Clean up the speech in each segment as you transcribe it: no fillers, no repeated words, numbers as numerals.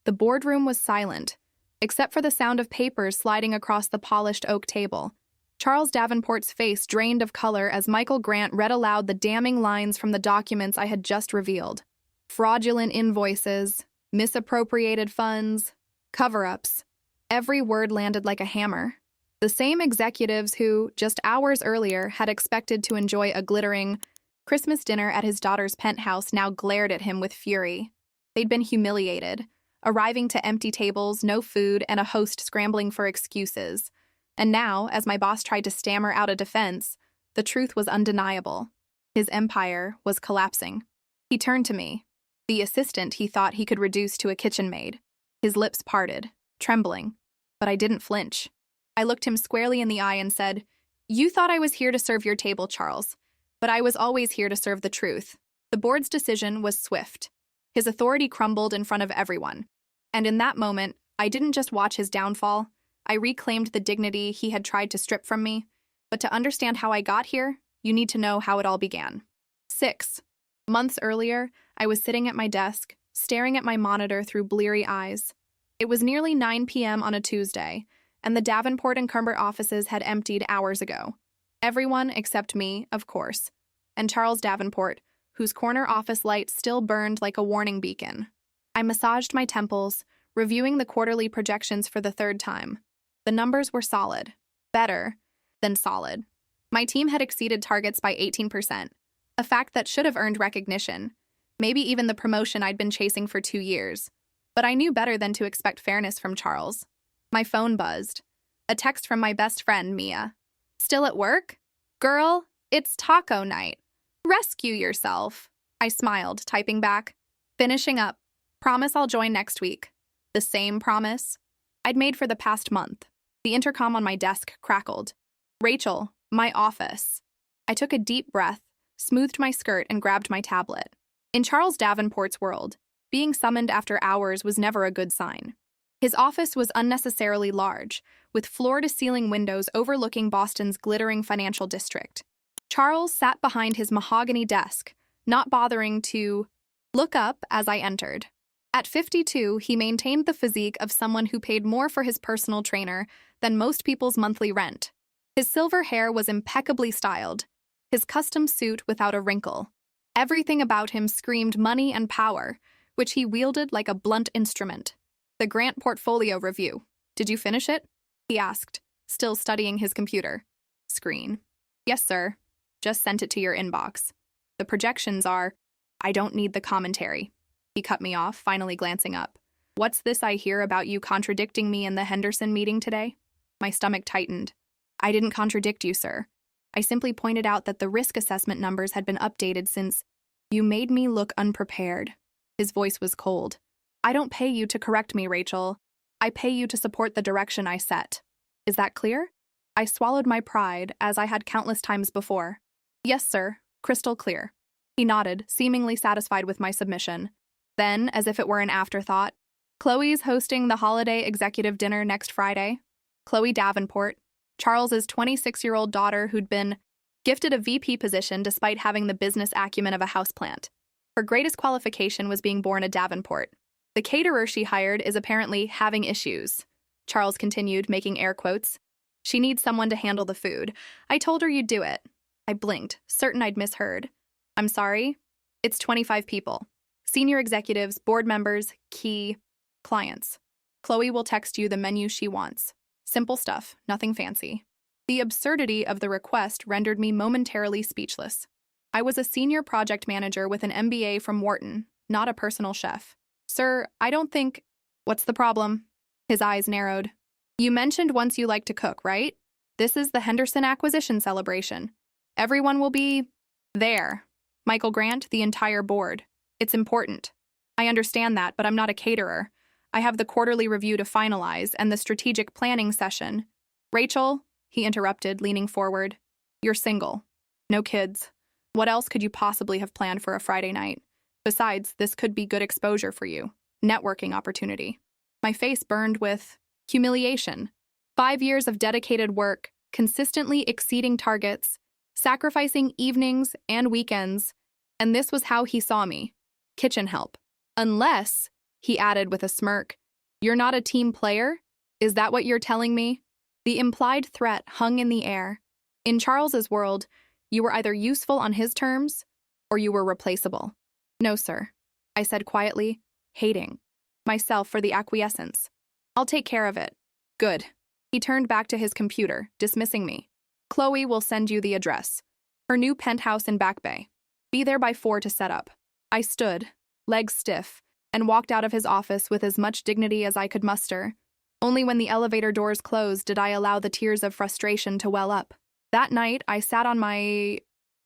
The boardroom was silent, except for the sound of papers sliding across the polished oak table. Charles Davenport's face drained of color as Michael Grant read aloud the damning lines from the documents I had just revealed. Fraudulent invoices, misappropriated funds, cover-ups. Every word landed like a hammer. The same executives who, just hours earlier, had expected to enjoy a glittering Christmas dinner at his daughter's penthouse now glared at him with fury. They'd been humiliated, arriving to empty tables, no food, and a host scrambling for excuses. And now, as my boss tried to stammer out a defense, the truth was undeniable. His empire was collapsing. He turned to me, the assistant he thought he could reduce to a kitchen maid. His lips parted, trembling, but I didn't flinch. I looked him squarely in the eye and said, "You thought I was here to serve your table, Charles, but I was always here to serve the truth." The board's decision was swift. His authority crumbled in front of everyone. And in that moment, I didn't just watch his downfall. I reclaimed the dignity he had tried to strip from me. But to understand how I got here, you need to know how it all began. 6 months earlier, I was sitting at my desk, staring at my monitor through bleary eyes. It was nearly 9 p.m. on a Tuesday, and the Davenport and Cumbert offices had emptied hours ago. Everyone except me, of course, and Charles Davenport, whose corner office light still burned like a warning beacon. I massaged my temples, reviewing the quarterly projections for the third time. The numbers were solid. Better than solid. My team had exceeded targets by 18%, a fact that should have earned recognition, maybe even the promotion I'd been chasing for 2 years. But I knew better than to expect fairness from Charles. My phone buzzed. A text from my best friend, Mia. "Still at work? Girl, it's taco night. Rescue yourself." I smiled, typing back, "Finishing up. Promise I'll join next week." The same promise I'd made for the past month. The intercom on my desk crackled. "Rachel, my office." I took a deep breath, smoothed my skirt, and grabbed my tablet. In Charles Davenport's world, being summoned after hours was never a good sign. His office was unnecessarily large, with floor-to-ceiling windows overlooking Boston's glittering financial district. Charles sat behind his mahogany desk, not bothering to look up as I entered. At 52, he maintained the physique of someone who paid more for his personal trainer than most people's monthly rent. His silver hair was impeccably styled, his custom suit without a wrinkle. Everything about him screamed money and power, which he wielded like a blunt instrument. "The Grant portfolio review. Did you finish it?" he asked, still studying his computer screen. "Yes, sir. Just sent it to your inbox. The projections are—" "I don't need the commentary." He cut me off, finally glancing up. "What's this I hear about you contradicting me in the Henderson meeting today?" My stomach tightened. "I didn't contradict you, sir. I simply pointed out that the risk assessment numbers had been updated since you made me look unprepared." His voice was cold. "I don't pay you to correct me, Rachel. I pay you to support the direction I set. Is that clear?" I swallowed my pride, as I had countless times before. "Yes, sir. Crystal clear." He nodded, seemingly satisfied with my submission. Then, as if it were an afterthought, "Chloe's hosting the holiday executive dinner next Friday. Chloe Davenport, Charles's 26-year-old daughter who'd been gifted a VP position despite having the business acumen of a houseplant. Her greatest qualification was being born a Davenport. The caterer she hired is apparently having issues," Charles continued, making air quotes. "She needs someone to handle the food. I told her you'd do it." I blinked, certain I'd misheard. "I'm sorry? It's 25 people. Senior executives, board members, key clients. Chloe will text you the menu she wants. Simple stuff, nothing fancy." The absurdity of the request rendered me momentarily speechless. I was a senior project manager with an MBA from Wharton, not a personal chef. "Sir, I don't think—" "What's the problem?" His eyes narrowed. "You mentioned once you like to cook, right? This is the Henderson acquisition celebration. Everyone will be there. Michael Grant, the entire board. It's important. I understand that, but I'm not a caterer. I have the quarterly review to finalize and the strategic planning session." "Rachel," he interrupted, leaning forward, "you're single. No kids. What else could you possibly have planned for a Friday night? Besides, this could be good exposure for you. Networking opportunity." My face burned with humiliation. 5 years of dedicated work, consistently exceeding targets, sacrificing evenings and weekends, and this was how he saw me. Kitchen help. Unless He added with a smirk, "You're not a team player? Is that what you're telling me?" The implied threat hung in the air. In Charles's world, you were either useful on his terms or you were replaceable. "No, sir," I said quietly, hating myself for the acquiescence. "I'll take care of it." "Good." He turned back to his computer, dismissing me. "Chloe will send you the address. Her new penthouse in Back Bay. Be there by 4 to set up." I stood, legs stiff, and walked out of his office with as much dignity as I could muster. Only when the elevator doors closed did I allow the tears of frustration to well up. That night, I sat on my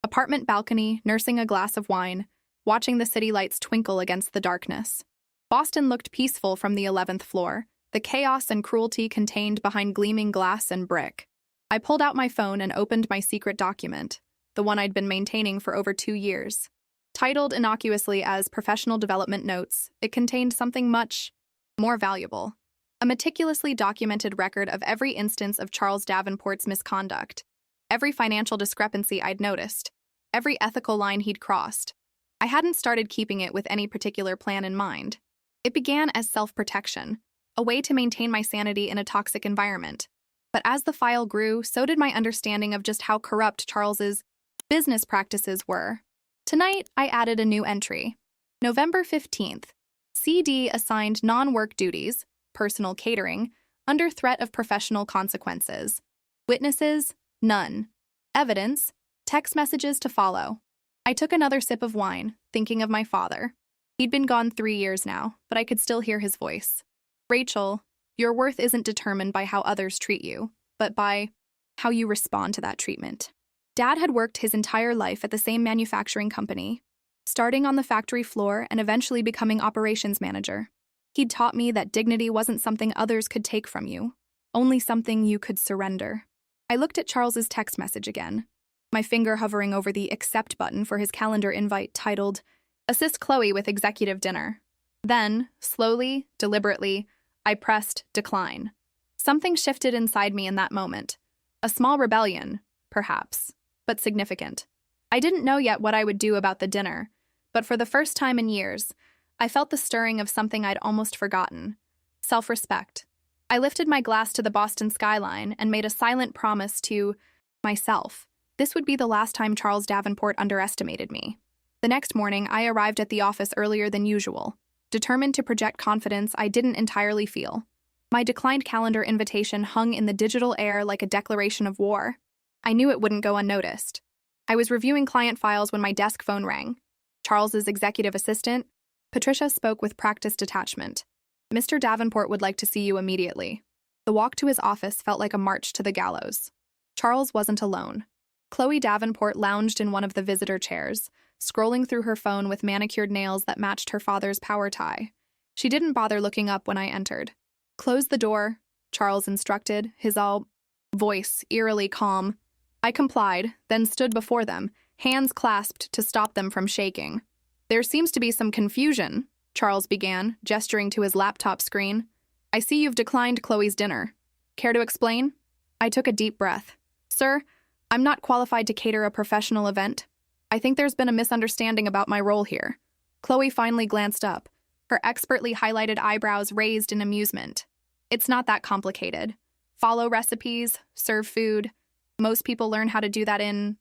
apartment balcony, nursing a glass of wine, watching the city lights twinkle against the darkness. Boston looked peaceful from the 11th floor, the chaos and cruelty contained behind gleaming glass and brick. I pulled out my phone and opened my secret document, the one I'd been maintaining for over 2 years. Titled innocuously as Professional Development Notes, it contained something much more valuable. A meticulously documented record of every instance of Charles Davenport's misconduct, every financial discrepancy I'd noticed, every ethical line he'd crossed. I hadn't started keeping it with any particular plan in mind. It began as self-protection, a way to maintain my sanity in a toxic environment. But as the file grew, so did my understanding of just how corrupt Charles's business practices were. Tonight, I added a new entry. November 15th. CD assigned non-work duties, personal catering, under threat of professional consequences. Witnesses, none. Evidence, text messages to follow. I took another sip of wine, thinking of my father. He'd been gone 3 years now, but I could still hear his voice. "Rachel, your worth isn't determined by how others treat you, but by how you respond to that treatment." Dad had worked his entire life at the same manufacturing company, starting on the factory floor and eventually becoming operations manager. He'd taught me that dignity wasn't something others could take from you, only something you could surrender. I looked at Charles's text message again, my finger hovering over the accept button for his calendar invite titled, "Assist Chloe with executive dinner." Then, slowly, deliberately, I pressed decline. Something shifted inside me in that moment. A small rebellion, perhaps, but significant. I didn't know yet what I would do about the dinner, but for the first time in years, I felt the stirring of something I'd almost forgotten: self-respect. I lifted my glass to the Boston skyline and made a silent promise to myself. This would be the last time Charles Davenport underestimated me. The next morning, I arrived at the office earlier than usual, determined to project confidence I didn't entirely feel. My declined calendar invitation hung in the digital air like a declaration of war. I knew it wouldn't go unnoticed. I was reviewing client files when my desk phone rang. Charles's executive assistant, Patricia, spoke with practiced detachment. "Mr. Davenport would like to see you immediately." The walk to his office felt like a march to the gallows. Charles wasn't alone. Chloe Davenport lounged in one of the visitor chairs, scrolling through her phone with manicured nails that matched her father's power tie. She didn't bother looking up when I entered. "Close the door," Charles instructed, his voice eerily calm. I complied, then stood before them, hands clasped to stop them from shaking. "There seems to be some confusion," Charles began, gesturing to his laptop screen. "I see you've declined Chloe's dinner. Care to explain?" I took a deep breath. "Sir, I'm not qualified to cater a professional event. I think there's been a misunderstanding about my role here." Chloe finally glanced up, her expertly highlighted eyebrows raised in amusement. "It's not that complicated. Follow recipes, serve food. Most people learn how to do that in,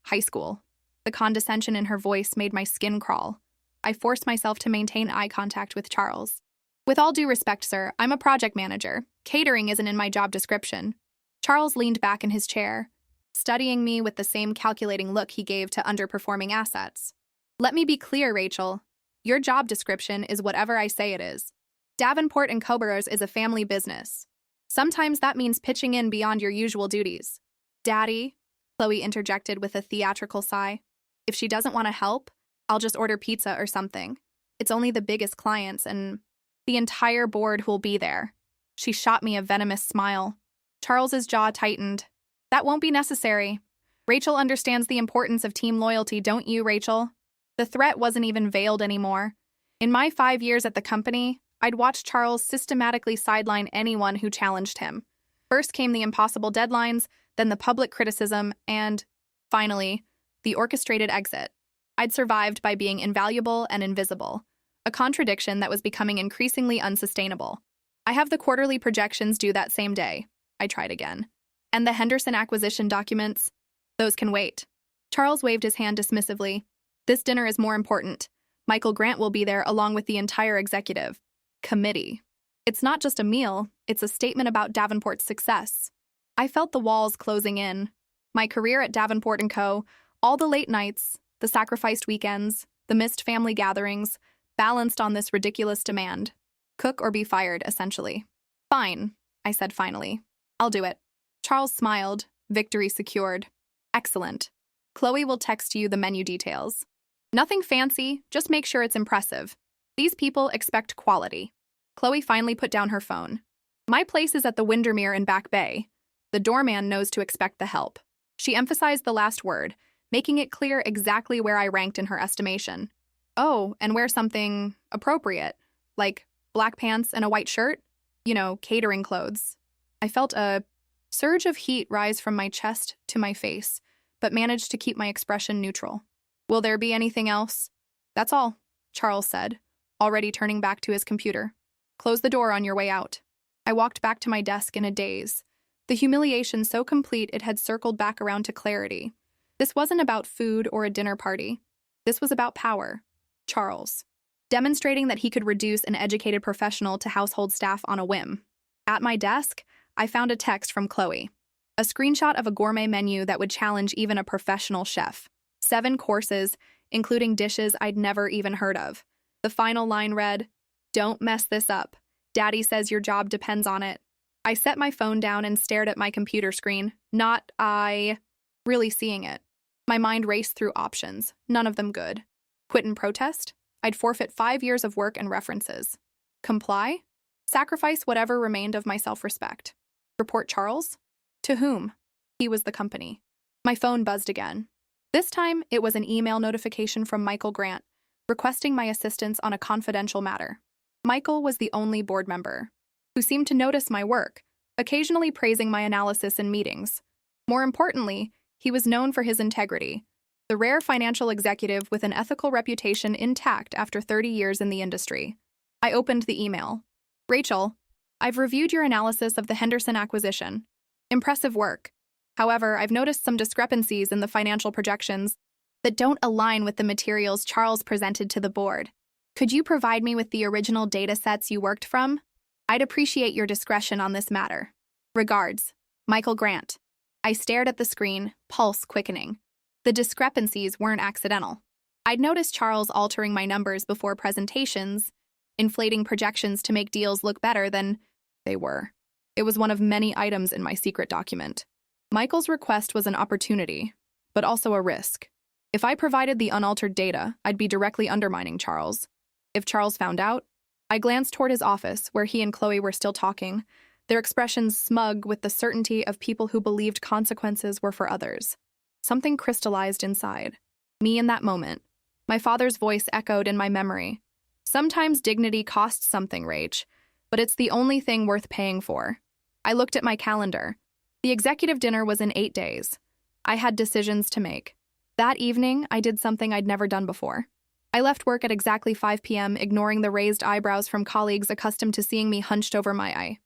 high school." The condescension in her voice made my skin crawl. I forced myself to maintain eye contact with Charles. "With all due respect, sir, I'm a project manager. Catering isn't in my job description." Charles leaned back in his chair, studying me with the same calculating look he gave to underperforming assets. "Let me be clear, Rachel. Your job description is whatever I say it is. Davenport and Koberers is a family business. Sometimes that means pitching in beyond your usual duties." "Daddy," Chloe interjected with a theatrical sigh, "if she doesn't want to help, I'll just order pizza or something. It's only the biggest clients and the entire board who'll be there." She shot me a venomous smile. Charles's jaw tightened. "That won't be necessary. Rachel understands the importance of team loyalty, don't you, Rachel?" The threat wasn't even veiled anymore. In my 5 years at the company, I'd watched Charles systematically sideline anyone who challenged him. First came the impossible deadlines, then the public criticism, and, finally, the orchestrated exit. I'd survived by being invaluable and invisible, a contradiction that was becoming increasingly unsustainable. I have the quarterly projections due that same day. I tried again. And the Henderson acquisition documents? Those can wait. Charles waved his hand dismissively. This dinner is more important. Michael Grant will be there along with the entire executive committee. It's not just a meal, it's a statement about Davenport's success. I felt the walls closing in. My career at Davenport & Co., all the late nights, the sacrificed weekends, the missed family gatherings, balanced on this ridiculous demand. Cook or be fired, essentially. Fine, I said finally. I'll do it. Charles smiled, victory secured. Excellent. Chloe will text you the menu details. Nothing fancy, just make sure it's impressive. These people expect quality. Chloe finally put down her phone. My place is at the Windermere in Back Bay. The doorman knows to expect the help. She emphasized the last word, making it clear exactly where I ranked in her estimation. Oh, and wear something appropriate, like black pants and a white shirt? You know, catering clothes. I felt a surge of heat rise from my chest to my face, but managed to keep my expression neutral. Will there be anything else? That's all, Charles said, already turning back to his computer. Close the door on your way out. I walked back to my desk in a daze. The humiliation so complete it had circled back around to clarity. This wasn't about food or a dinner party. This was about power. Charles. Demonstrating that he could reduce an educated professional to household staff on a whim. At my desk, I found a text from Chloe. A screenshot of a gourmet menu that would challenge even a professional chef. 7 courses, including dishes I'd never even heard of. The final line read, "Don't mess this up. Daddy says your job depends on it." I set my phone down and stared at my computer screen, really seeing it. My mind raced through options, none of them good. Quit and protest? I'd forfeit 5 years of work and references. Comply? Sacrifice whatever remained of my self-respect. Report Charles? To whom? He was the company. My phone buzzed again. This time, it was an email notification from Michael Grant, requesting my assistance on a confidential matter. Michael was the only board member who seemed to notice my work, occasionally praising my analysis in meetings. More importantly, he was known for his integrity, the rare financial executive with an ethical reputation intact after 30 years in the industry. I opened the email. Rachel, I've reviewed your analysis of the Henderson acquisition. Impressive work. However, I've noticed some discrepancies in the financial projections that don't align with the materials Charles presented to the board. Could you provide me with the original data sets you worked from? I'd appreciate your discretion on this matter. Regards, Michael Grant. I stared at the screen, pulse quickening. The discrepancies weren't accidental. I'd noticed Charles altering my numbers before presentations, inflating projections to make deals look better than they were. It was one of many items in my secret document. Michael's request was an opportunity, but also a risk. If I provided the unaltered data, I'd be directly undermining Charles. If Charles found out, I glanced toward his office, where he and Chloe were still talking, their expressions smug with the certainty of people who believed consequences were for others. Something crystallized inside. Me in that moment. My father's voice echoed in my memory. Sometimes dignity costs something, Rach, but it's the only thing worth paying for. I looked at my calendar. The executive dinner was in 8 days. I had decisions to make. That evening, I did something I'd never done before. I left work at exactly 5 p.m., ignoring the raised eyebrows from colleagues accustomed to seeing me hunched over my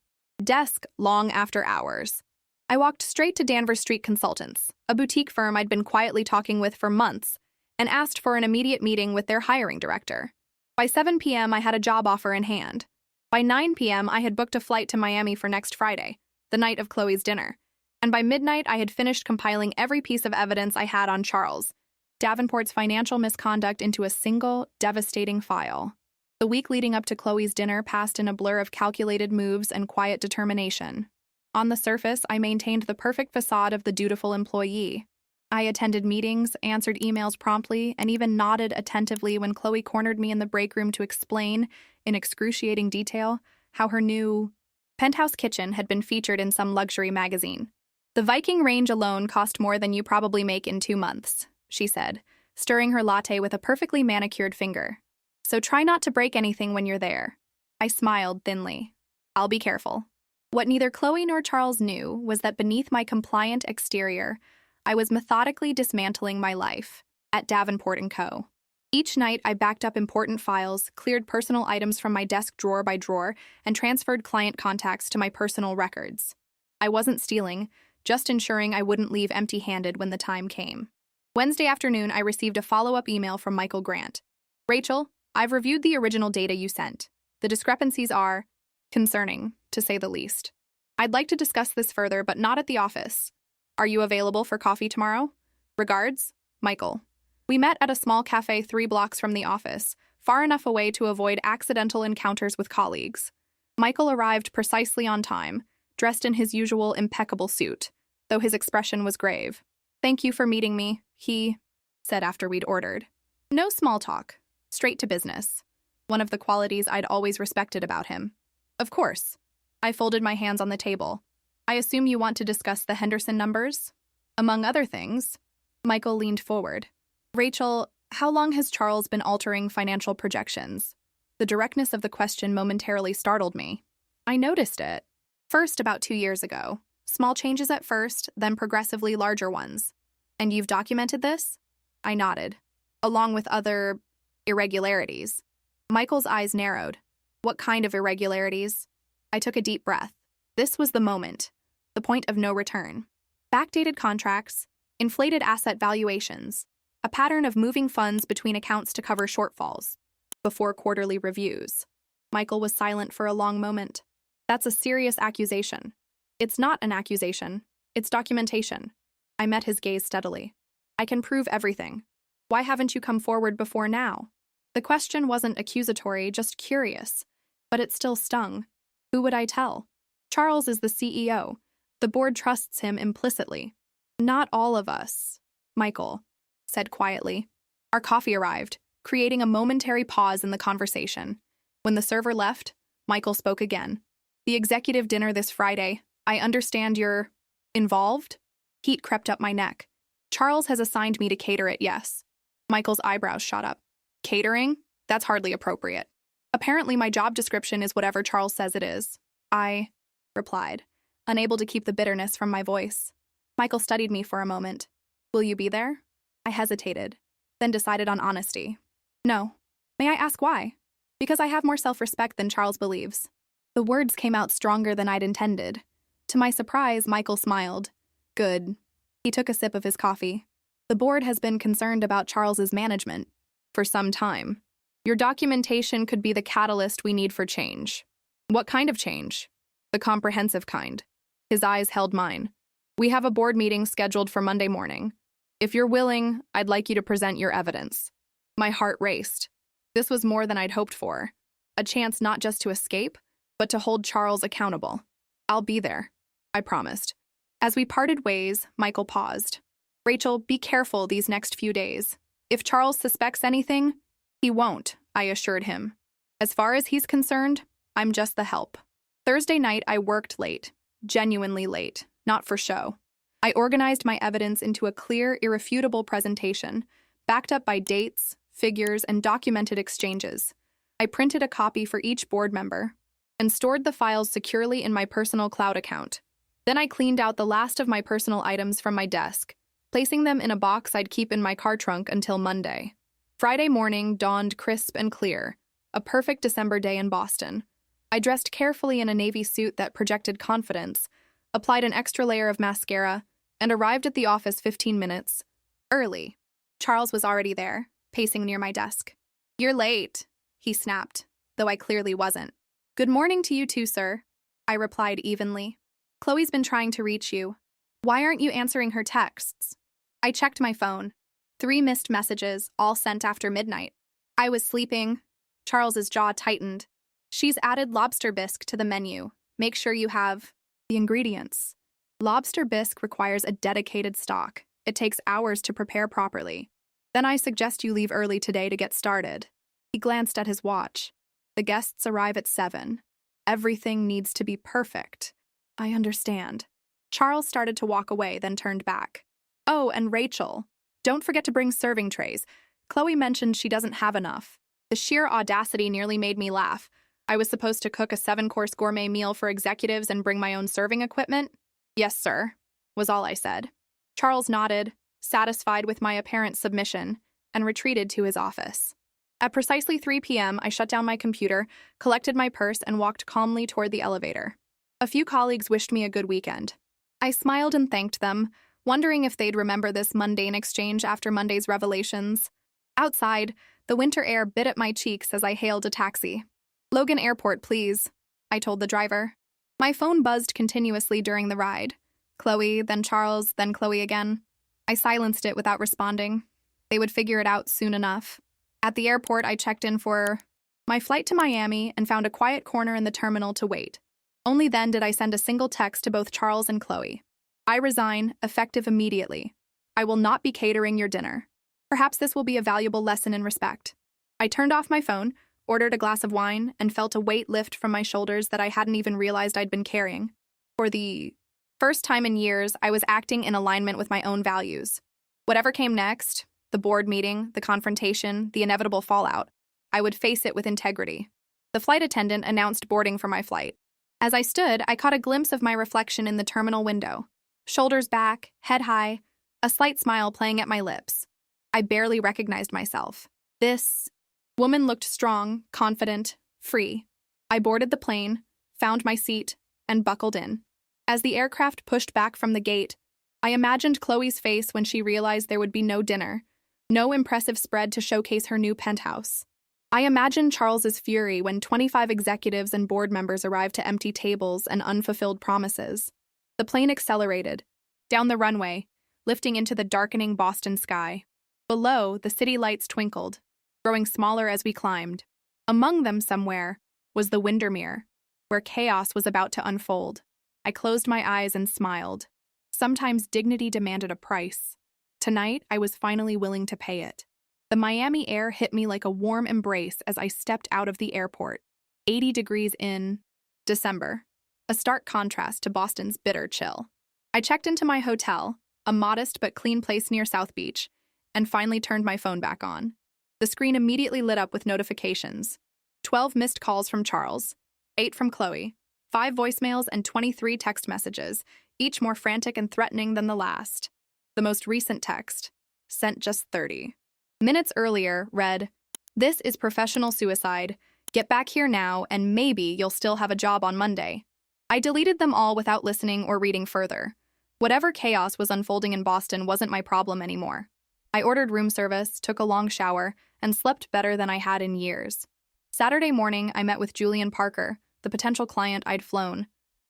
desk long after hours. I walked straight to Danvers Street Consultants, a boutique firm I'd been quietly talking with for months, and asked for an immediate meeting with their hiring director. By 7 p.m., I had a job offer in hand. By 9 p.m., I had booked a flight to Miami for next Friday, the night of Chloe's dinner. And by midnight, I had finished compiling every piece of evidence I had on Charles, Davenport's financial misconduct, into a single, devastating file. The week leading up to Chloe's dinner passed in a blur of calculated moves and quiet determination. On the surface, I maintained the perfect facade of the dutiful employee. I attended meetings, answered emails promptly, and even nodded attentively when Chloe cornered me in the break room to explain, in excruciating detail, how her new penthouse kitchen had been featured in some luxury magazine. The Viking range alone cost more than you probably make in 2 months, she said, stirring her latte with a perfectly manicured finger. So try not to break anything when you're there. I smiled thinly. I'll be careful. What neither Chloe nor Charles knew was that beneath my compliant exterior, I was methodically dismantling my life at Davenport & Co. Each night, I backed up important files, cleared personal items from my desk drawer by drawer, and transferred client contacts to my personal records. I wasn't stealing, just ensuring I wouldn't leave empty-handed when the time came. Wednesday afternoon, I received a follow-up email from Michael Grant. Rachel, I've reviewed the original data you sent. The discrepancies are concerning, to say the least. I'd like to discuss this further, but not at the office. Are you available for coffee tomorrow? Regards, Michael. We met at a small cafe 3 blocks from the office, far enough away to avoid accidental encounters with colleagues. Michael arrived precisely on time, dressed in his usual impeccable suit, though his expression was grave. Thank you for meeting me, he said after we'd ordered. No small talk, straight to business. One of the qualities I'd always respected about him. Of course. I folded my hands on the table. I assume you want to discuss the Henderson numbers? Among other things. Michael leaned forward. Rachel, how long has Charles been altering financial projections? The directness of the question momentarily startled me. I noticed it. First, about 2 years ago. Small changes at first, then progressively larger ones. And you've documented this? I nodded. Along with other irregularities. Michael's eyes narrowed. What kind of irregularities? I took a deep breath. This was the moment. The point of no return. Backdated contracts, inflated asset valuations, a pattern of moving funds between accounts to cover shortfalls, before quarterly reviews. Michael was silent for a long moment. That's a serious accusation. It's not an accusation. It's documentation. I met his gaze steadily. I can prove everything. Why haven't you come forward before now? The question wasn't accusatory, just curious. But it still stung. Who would I tell? Charles is the CEO. The board trusts him implicitly. Not all of us, Michael said quietly. Our coffee arrived, creating a momentary pause in the conversation. When the server left, Michael spoke again. The executive dinner this Friday. I understand you're involved? Heat crept up my neck. Charles has assigned me to cater it, yes. Michael's eyebrows shot up. Catering? That's hardly appropriate. Apparently my job description is whatever Charles says it is. I replied, unable to keep the bitterness from my voice. Michael studied me for a moment. Will you be there? I hesitated, then decided on honesty. No. May I ask why? Because I have more self-respect than Charles believes. The words came out stronger than I'd intended. To my surprise, Michael smiled. Good. He took a sip of his coffee. The board has been concerned about Charles's management for some time. Your documentation could be the catalyst we need for change. What kind of change? The comprehensive kind. His eyes held mine. We have a board meeting scheduled for Monday morning. If you're willing, I'd like you to present your evidence. My heart raced. This was more than I'd hoped for. A chance not just to escape, but to hold Charles accountable. I'll be there, I promised. As we parted ways, Michael paused. Rachel, be careful these next few days. If Charles suspects anything, he won't, I assured him. As far as he's concerned, I'm just the help. Thursday night, I worked late. Genuinely late, not for show. I organized my evidence into a clear, irrefutable presentation, backed up by dates, figures, and documented exchanges. I printed a copy for each board member and stored the files securely in my personal cloud account. Then I cleaned out the last of my personal items from my desk, placing them in a box I'd keep in my car trunk until Monday. Friday morning dawned crisp and clear, a perfect December day in Boston. I dressed carefully in a navy suit that projected confidence, applied an extra layer of mascara, and arrived at the office 15 minutes early. Charles was already there, pacing near my desk. You're late, he snapped, though I clearly wasn't. Good morning to you too, sir, I replied evenly. Chloe's been trying to reach you. Why aren't you answering her texts? I checked my phone. 3 missed messages, all sent after midnight. I was sleeping. Charles's jaw tightened. She's added lobster bisque to the menu. Make sure you have the ingredients. Lobster bisque requires a dedicated stock. It takes hours to prepare properly. Then I suggest you leave early today to get started. He glanced at his watch. The guests arrive at 7. Everything needs to be perfect. I understand. Charles started to walk away, then turned back. Oh, and Rachel. Don't forget to bring serving trays. Chloe mentioned she doesn't have enough. The sheer audacity nearly made me laugh. I was supposed to cook a 7-course gourmet meal for executives and bring my own serving equipment? Yes, sir, was all I said. Charles nodded, satisfied with my apparent submission, and retreated to his office. At precisely 3 p.m., I shut down my computer, collected my purse, and walked calmly toward the elevator. A few colleagues wished me a good weekend. I smiled and thanked them, wondering if they'd remember this mundane exchange after Monday's revelations. Outside, the winter air bit at my cheeks as I hailed a taxi. "Logan Airport, please," I told the driver. My phone buzzed continuously during the ride. Chloe, then Charles, then Chloe again. I silenced it without responding. They would figure it out soon enough. At the airport, I checked in for my flight to Miami and found a quiet corner in the terminal to wait. Only then did I send a single text to both Charles and Chloe. "I resign, effective immediately. I will not be catering your dinner. Perhaps this will be a valuable lesson in respect." I turned off my phone, ordered a glass of wine, and felt a weight lift from my shoulders that I hadn't even realized I'd been carrying. For the first time in years, I was acting in alignment with my own values. Whatever came next, the board meeting, the confrontation, the inevitable fallout, I would face it with integrity. The flight attendant announced boarding for my flight. As I stood, I caught a glimpse of my reflection in the terminal window. Shoulders back, head high, a slight smile playing at my lips. I barely recognized myself. This woman looked strong, confident, free. I boarded the plane, found my seat, and buckled in. As the aircraft pushed back from the gate, I imagined Chloe's face when she realized there would be no dinner, no impressive spread to showcase her new penthouse. I imagined Charles's fury when 25 executives and board members arrived to empty tables and unfulfilled promises. The plane accelerated, down the runway, lifting into the darkening Boston sky. Below, the city lights twinkled, growing smaller as we climbed. Among them somewhere was the Windermere, where chaos was about to unfold. I closed my eyes and smiled. Sometimes dignity demanded a price. Tonight, I was finally willing to pay it. The Miami air hit me like a warm embrace as I stepped out of the airport. 80 degrees in December, a stark contrast to Boston's bitter chill. I checked into my hotel, a modest but clean place near South Beach, and finally turned my phone back on. The screen immediately lit up with notifications. 12 missed calls from Charles, 8 from Chloe, 5 voicemails, and 23 text messages, each more frantic and threatening than the last. The most recent text, sent just 30 minutes earlier, read, "This is professional suicide. Get back here now, and maybe you'll still have a job on Monday." I deleted them all without listening or reading further. Whatever chaos was unfolding in Boston wasn't my problem anymore. I ordered room service, took a long shower, and slept better than I had in years. Saturday morning, I met with Julian Parker, the potential client I'd flown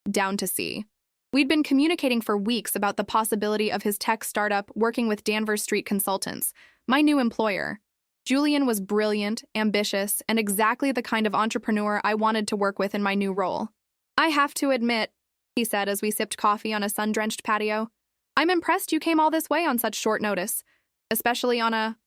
down to see. We'd been communicating for weeks about the possibility of his tech startup working with Danvers Street Consultants, my new employer. Julian was brilliant, ambitious, and exactly the kind of entrepreneur I wanted to work with in my new role. "I have to admit," he said as we sipped coffee on a sun-drenched patio, "I'm impressed you came all this way on such short notice, especially on a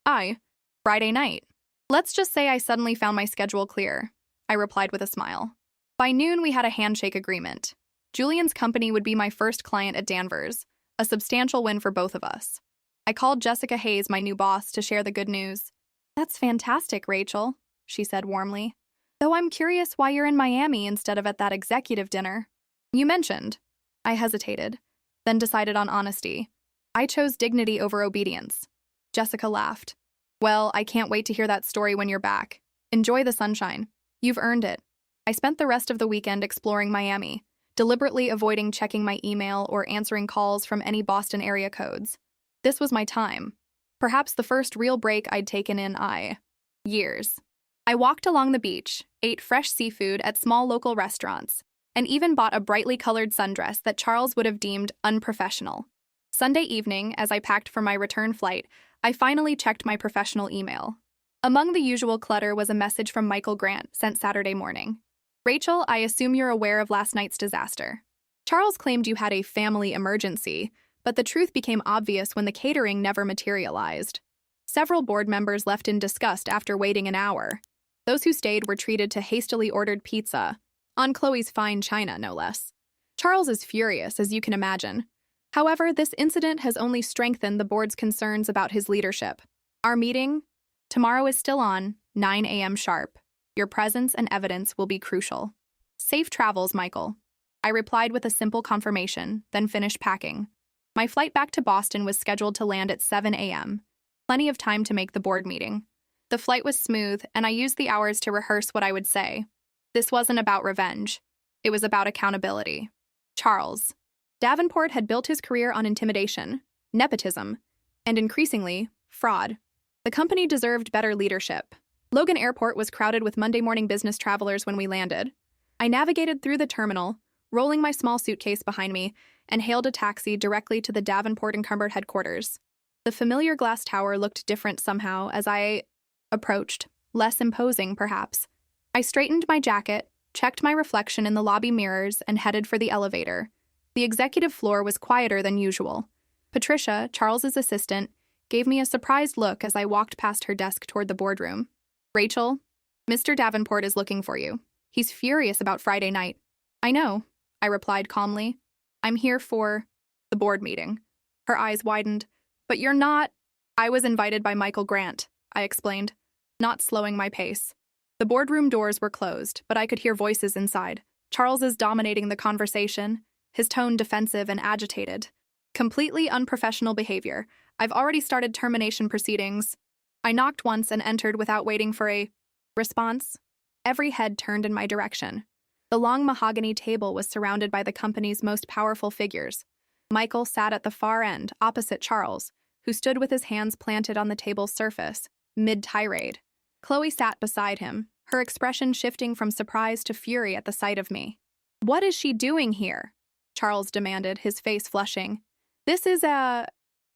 Friday night." "Let's just say I suddenly found my schedule clear," I replied with a smile. By noon, we had a handshake agreement. Julian's company would be my first client at Danvers, a substantial win for both of us. I called Jessica Hayes, my new boss, to share the good news. "That's fantastic, Rachel," she said warmly. "Though I'm curious why you're in Miami instead of at that executive dinner. You mentioned." I hesitated, then decided on honesty. "I chose dignity over obedience." Jessica laughed. "Well, I can't wait to hear that story when you're back. Enjoy the sunshine. You've earned it." I spent the rest of the weekend exploring Miami, deliberately avoiding checking my email or answering calls from any Boston area codes. This was my time. Perhaps the first real break I'd taken in years. I walked along the beach, ate fresh seafood at small local restaurants, and even bought a brightly colored sundress that Charles would have deemed unprofessional. Sunday evening, as I packed for my return flight, I finally checked my professional email. Among the usual clutter was a message from Michael Grant sent Saturday morning. "Rachel, I assume you're aware of last night's disaster. Charles claimed you had a family emergency, but the truth became obvious when the catering never materialized. Several board members left in disgust after waiting an hour. Those who stayed were treated to hastily ordered pizza, on Chloe's fine china, no less. Charles is furious, as you can imagine. However, this incident has only strengthened the board's concerns about his leadership. Our meeting tomorrow is still on, 9 a.m. sharp. Your presence and evidence will be crucial. Safe travels, Michael." I replied with a simple confirmation, then finished packing. My flight back to Boston was scheduled to land at 7 a.m. Plenty of time to make the board meeting. The flight was smooth, and I used the hours to rehearse what I would say. This wasn't about revenge. It was about accountability. Charles. Davenport had built his career on intimidation, nepotism, and increasingly, fraud. The company deserved better leadership. Logan Airport was crowded with Monday morning business travelers when we landed. I navigated through the terminal, rolling my small suitcase behind me, and hailed a taxi directly to the Davenport encumbered headquarters. The familiar glass tower looked different somehow as I approached, less imposing, perhaps. I straightened my jacket, checked my reflection in the lobby mirrors, and headed for the elevator. The executive floor was quieter than usual. Patricia, Charles's assistant, gave me a surprised look as I walked past her desk toward the boardroom. Rachel, Mr. Davenport is looking for you. He's furious about Friday night. I know, I replied calmly. I'm here for the board meeting. Her eyes widened. But you're not. I was invited by Michael Grant, I explained, not slowing my pace. The boardroom doors were closed, but I could hear voices inside. Charles is dominating the conversation, his tone defensive and agitated. Completely unprofessional behavior. I've already started termination proceedings. I knocked once and entered without waiting for a response. Every head turned in my direction. The long mahogany table was surrounded by the company's most powerful figures. Michael sat at the far end, opposite Charles, who stood with his hands planted on the table's surface, mid-tirade. Chloe sat beside him, her expression shifting from surprise to fury at the sight of me. What is she doing here? Charles demanded, his face flushing. This is a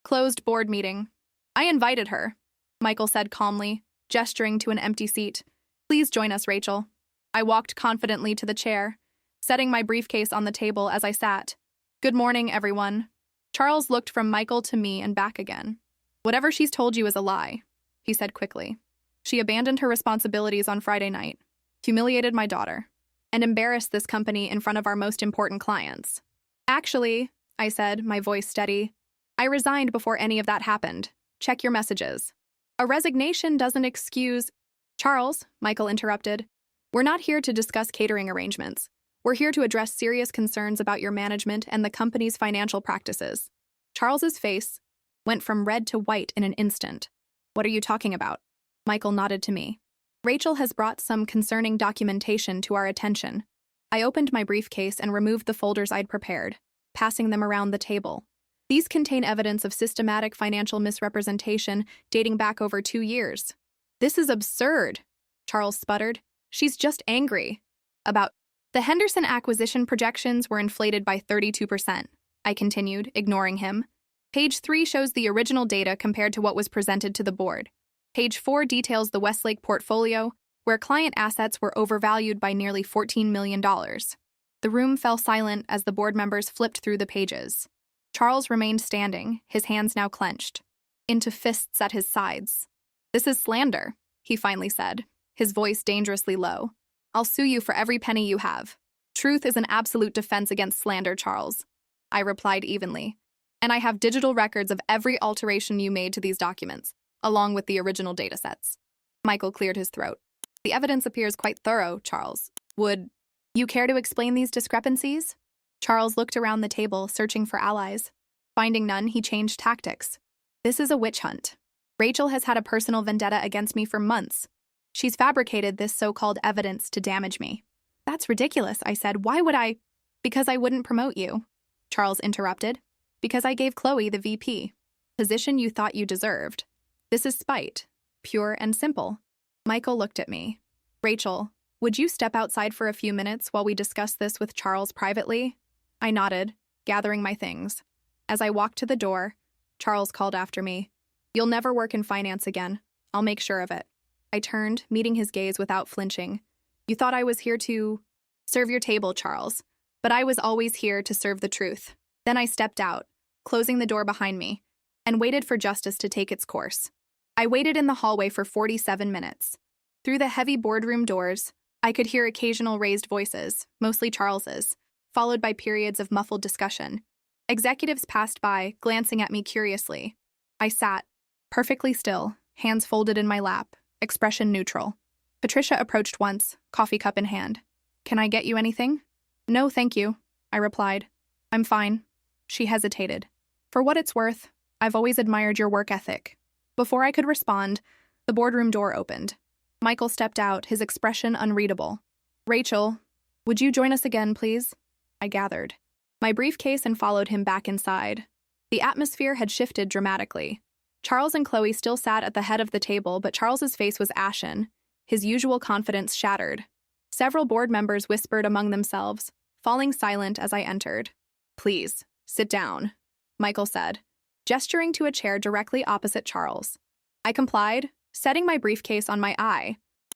closed board meeting. I invited her, Michael said calmly, gesturing to an empty seat. Please join us, Rachel. I walked confidently to the chair, setting my briefcase on the table as I sat. Good morning, everyone. Charles looked from Michael to me and back again. Whatever she's told you is a lie, he said quickly. She abandoned her responsibilities on Friday night, humiliated my daughter, and embarrassed this company in front of our most important clients. Actually, I said, my voice steady, I resigned before any of that happened. Check your messages. A resignation doesn't excuse— Charles, Michael interrupted. We're not here to discuss catering arrangements. We're here to address serious concerns about your management and the company's financial practices. Charles's face went from red to white in an instant. What are you talking about? Michael nodded to me. Rachel has brought some concerning documentation to our attention. I opened my briefcase and removed the folders I'd prepared, passing them around the table. These contain evidence of systematic financial misrepresentation dating back over 2 years. This is absurd, Charles sputtered. She's just angry. About the Henderson acquisition projections were inflated by 32%, I continued, ignoring him. Page 3 shows the original data compared to what was presented to the board. Page 4 details the Westlake portfolio, where client assets were overvalued by nearly $14 million. The room fell silent as the board members flipped through the pages. Charles remained standing, his hands now clenched, into fists at his sides. This is slander, he finally said, his voice dangerously low. I'll sue you for every penny you have. Truth is an absolute defense against slander, Charles, I replied evenly. And I have digital records of every alteration you made to these documents, along with the original datasets. Michael cleared his throat. The evidence appears quite thorough, Charles. Would you care to explain these discrepancies? Charles looked around the table, searching for allies. Finding none, he changed tactics. This is a witch hunt. Rachel has had a personal vendetta against me for months. She's fabricated this so-called evidence to damage me. That's ridiculous, I said. Why would I? Because I wouldn't promote you, Charles interrupted. Because I gave Chloe the VP position you thought you deserved. This is spite, pure and simple. Michael looked at me. Rachel, would you step outside for a few minutes while we discuss this with Charles privately? I nodded, gathering my things. As I walked to the door, Charles called after me. You'll never work in finance again. I'll make sure of it. I turned, meeting his gaze without flinching. You thought I was here to serve your table, Charles, but I was always here to serve the truth. Then I stepped out, closing the door behind me, and waited for justice to take its course. I waited in the hallway for 47 minutes. Through the heavy boardroom doors, I could hear occasional raised voices, mostly Charles's, followed by periods of muffled discussion. Executives passed by, glancing at me curiously. I sat, perfectly still, hands folded in my lap, expression neutral. Patricia approached once, coffee cup in hand. Can I get you anything? No, thank you, I replied. I'm fine. She hesitated. For what it's worth, I've always admired your work ethic. Before I could respond, the boardroom door opened. Michael stepped out, his expression unreadable. "Rachel, would you join us again, please?" I gathered my briefcase and followed him back inside. The atmosphere had shifted dramatically. Charles and Chloe still sat at the head of the table, but Charles's face was ashen, his usual confidence shattered. Several board members whispered among themselves, falling silent as I entered. "Please, sit down," Michael said, gesturing to a chair directly opposite Charles. I complied, setting my briefcase on my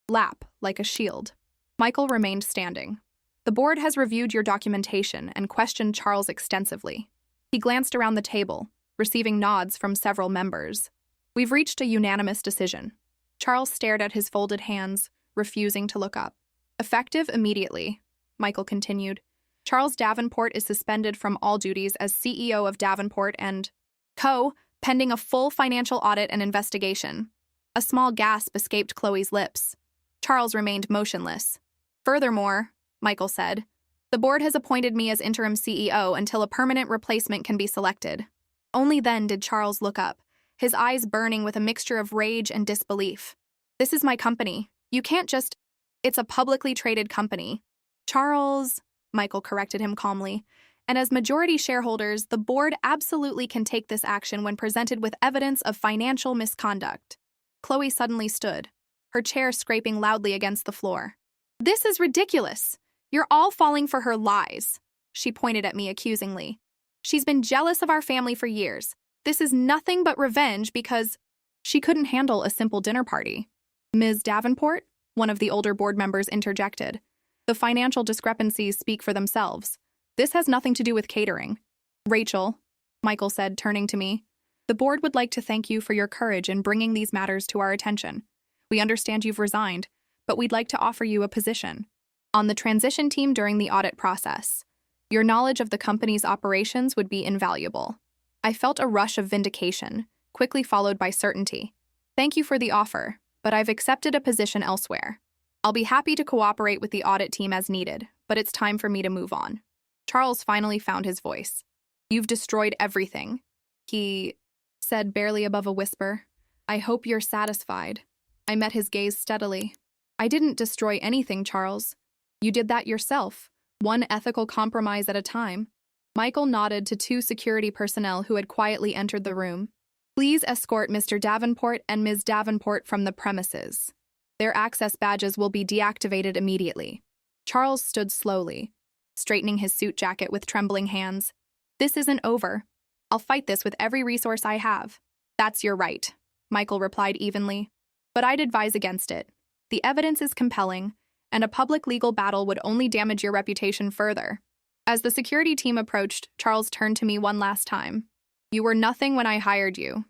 lap like a shield. Michael remained standing. "The board has reviewed your documentation and questioned Charles extensively." He glanced around the table, receiving nods from several members. "We've reached a unanimous decision." Charles stared at his folded hands, refusing to look up. "Effective immediately," Michael continued. "Charles Davenport is suspended from all duties as CEO of Davenport and Co., pending a full financial audit and investigation." A small gasp escaped Chloe's lips. Charles remained motionless. "Furthermore," Michael said, "the board has appointed me as interim CEO until a permanent replacement can be selected." Only then did Charles look up, his eyes burning with a mixture of rage and disbelief. "This is my company. You can't just— It's a publicly traded company." "Charles," Michael corrected him calmly, "and as majority shareholders, the board absolutely can take this action when presented with evidence of financial misconduct." Chloe suddenly stood, her chair scraping loudly against the floor. "This is ridiculous. You're all falling for her lies," she pointed at me accusingly. "She's been jealous of our family for years. This is nothing but revenge because she couldn't handle a simple dinner party." "Ms. Davenport," one of the older board members interjected, "the financial discrepancies speak for themselves. This has nothing to do with catering." "Rachel," Michael said, turning to me, "the board would like to thank you for your courage in bringing these matters to our attention. We understand you've resigned, but we'd like to offer you a position on the transition team during the audit process. Your knowledge of the company's operations would be invaluable." I felt a rush of vindication, quickly followed by certainty. "Thank you for the offer, but I've accepted a position elsewhere. I'll be happy to cooperate with the audit team as needed, but it's time for me to move on." Charles finally found his voice. "You've destroyed everything," he said barely above a whisper. "I hope you're satisfied." I met his gaze steadily. "I didn't destroy anything, Charles. You did that yourself, one ethical compromise at a time." Michael nodded to two security personnel who had quietly entered the room. "Please escort Mr. Davenport and Ms. Davenport from the premises. Their access badges will be deactivated immediately." Charles stood slowly, straightening his suit jacket with trembling hands. "This isn't over. I'll fight this with every resource I have." "That's your right," Michael replied evenly. "But I'd advise against it. The evidence is compelling, and a public legal battle would only damage your reputation further." As the security team approached, Charles turned to me one last time. "You were nothing when I hired you.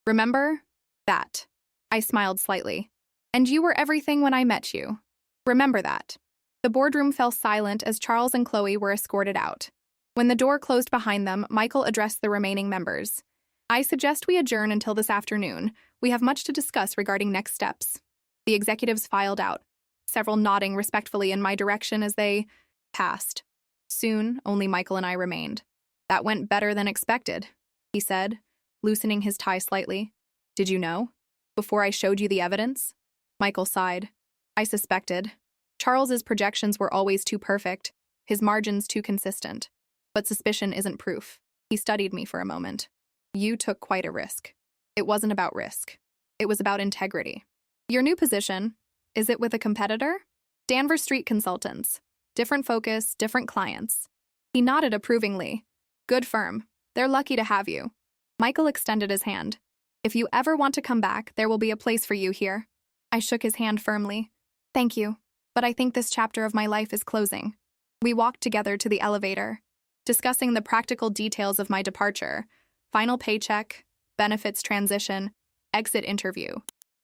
Remember that?" I smiled slightly. "And you were everything when I met you. Remember that." The boardroom fell silent as Charles and Chloe were escorted out. When the door closed behind them, Michael addressed the remaining members. "I suggest we adjourn until this afternoon. We have much to discuss regarding next steps." The executives filed out, several nodding respectfully in my direction as they passed. Soon, only Michael and I remained. "That went better than expected," he said, loosening his tie slightly. "Did you know? Before I showed you the evidence?" Michael sighed. "I suspected. Charles's projections were always too perfect, his margins too consistent. But suspicion isn't proof." He studied me for a moment. "You took quite a risk." "It wasn't about risk. It was about integrity." "Your new position, is it with a competitor?" "Danvers Street Consultants. Different focus, different clients." He nodded approvingly. "Good firm. They're lucky to have you." Michael extended his hand. "If you ever want to come back, there will be a place for you here." I shook his hand firmly. "Thank you, but I think this chapter of my life is closing." We walked together to the elevator, discussing the practical details of my departure: final paycheck, benefits transition, exit interview.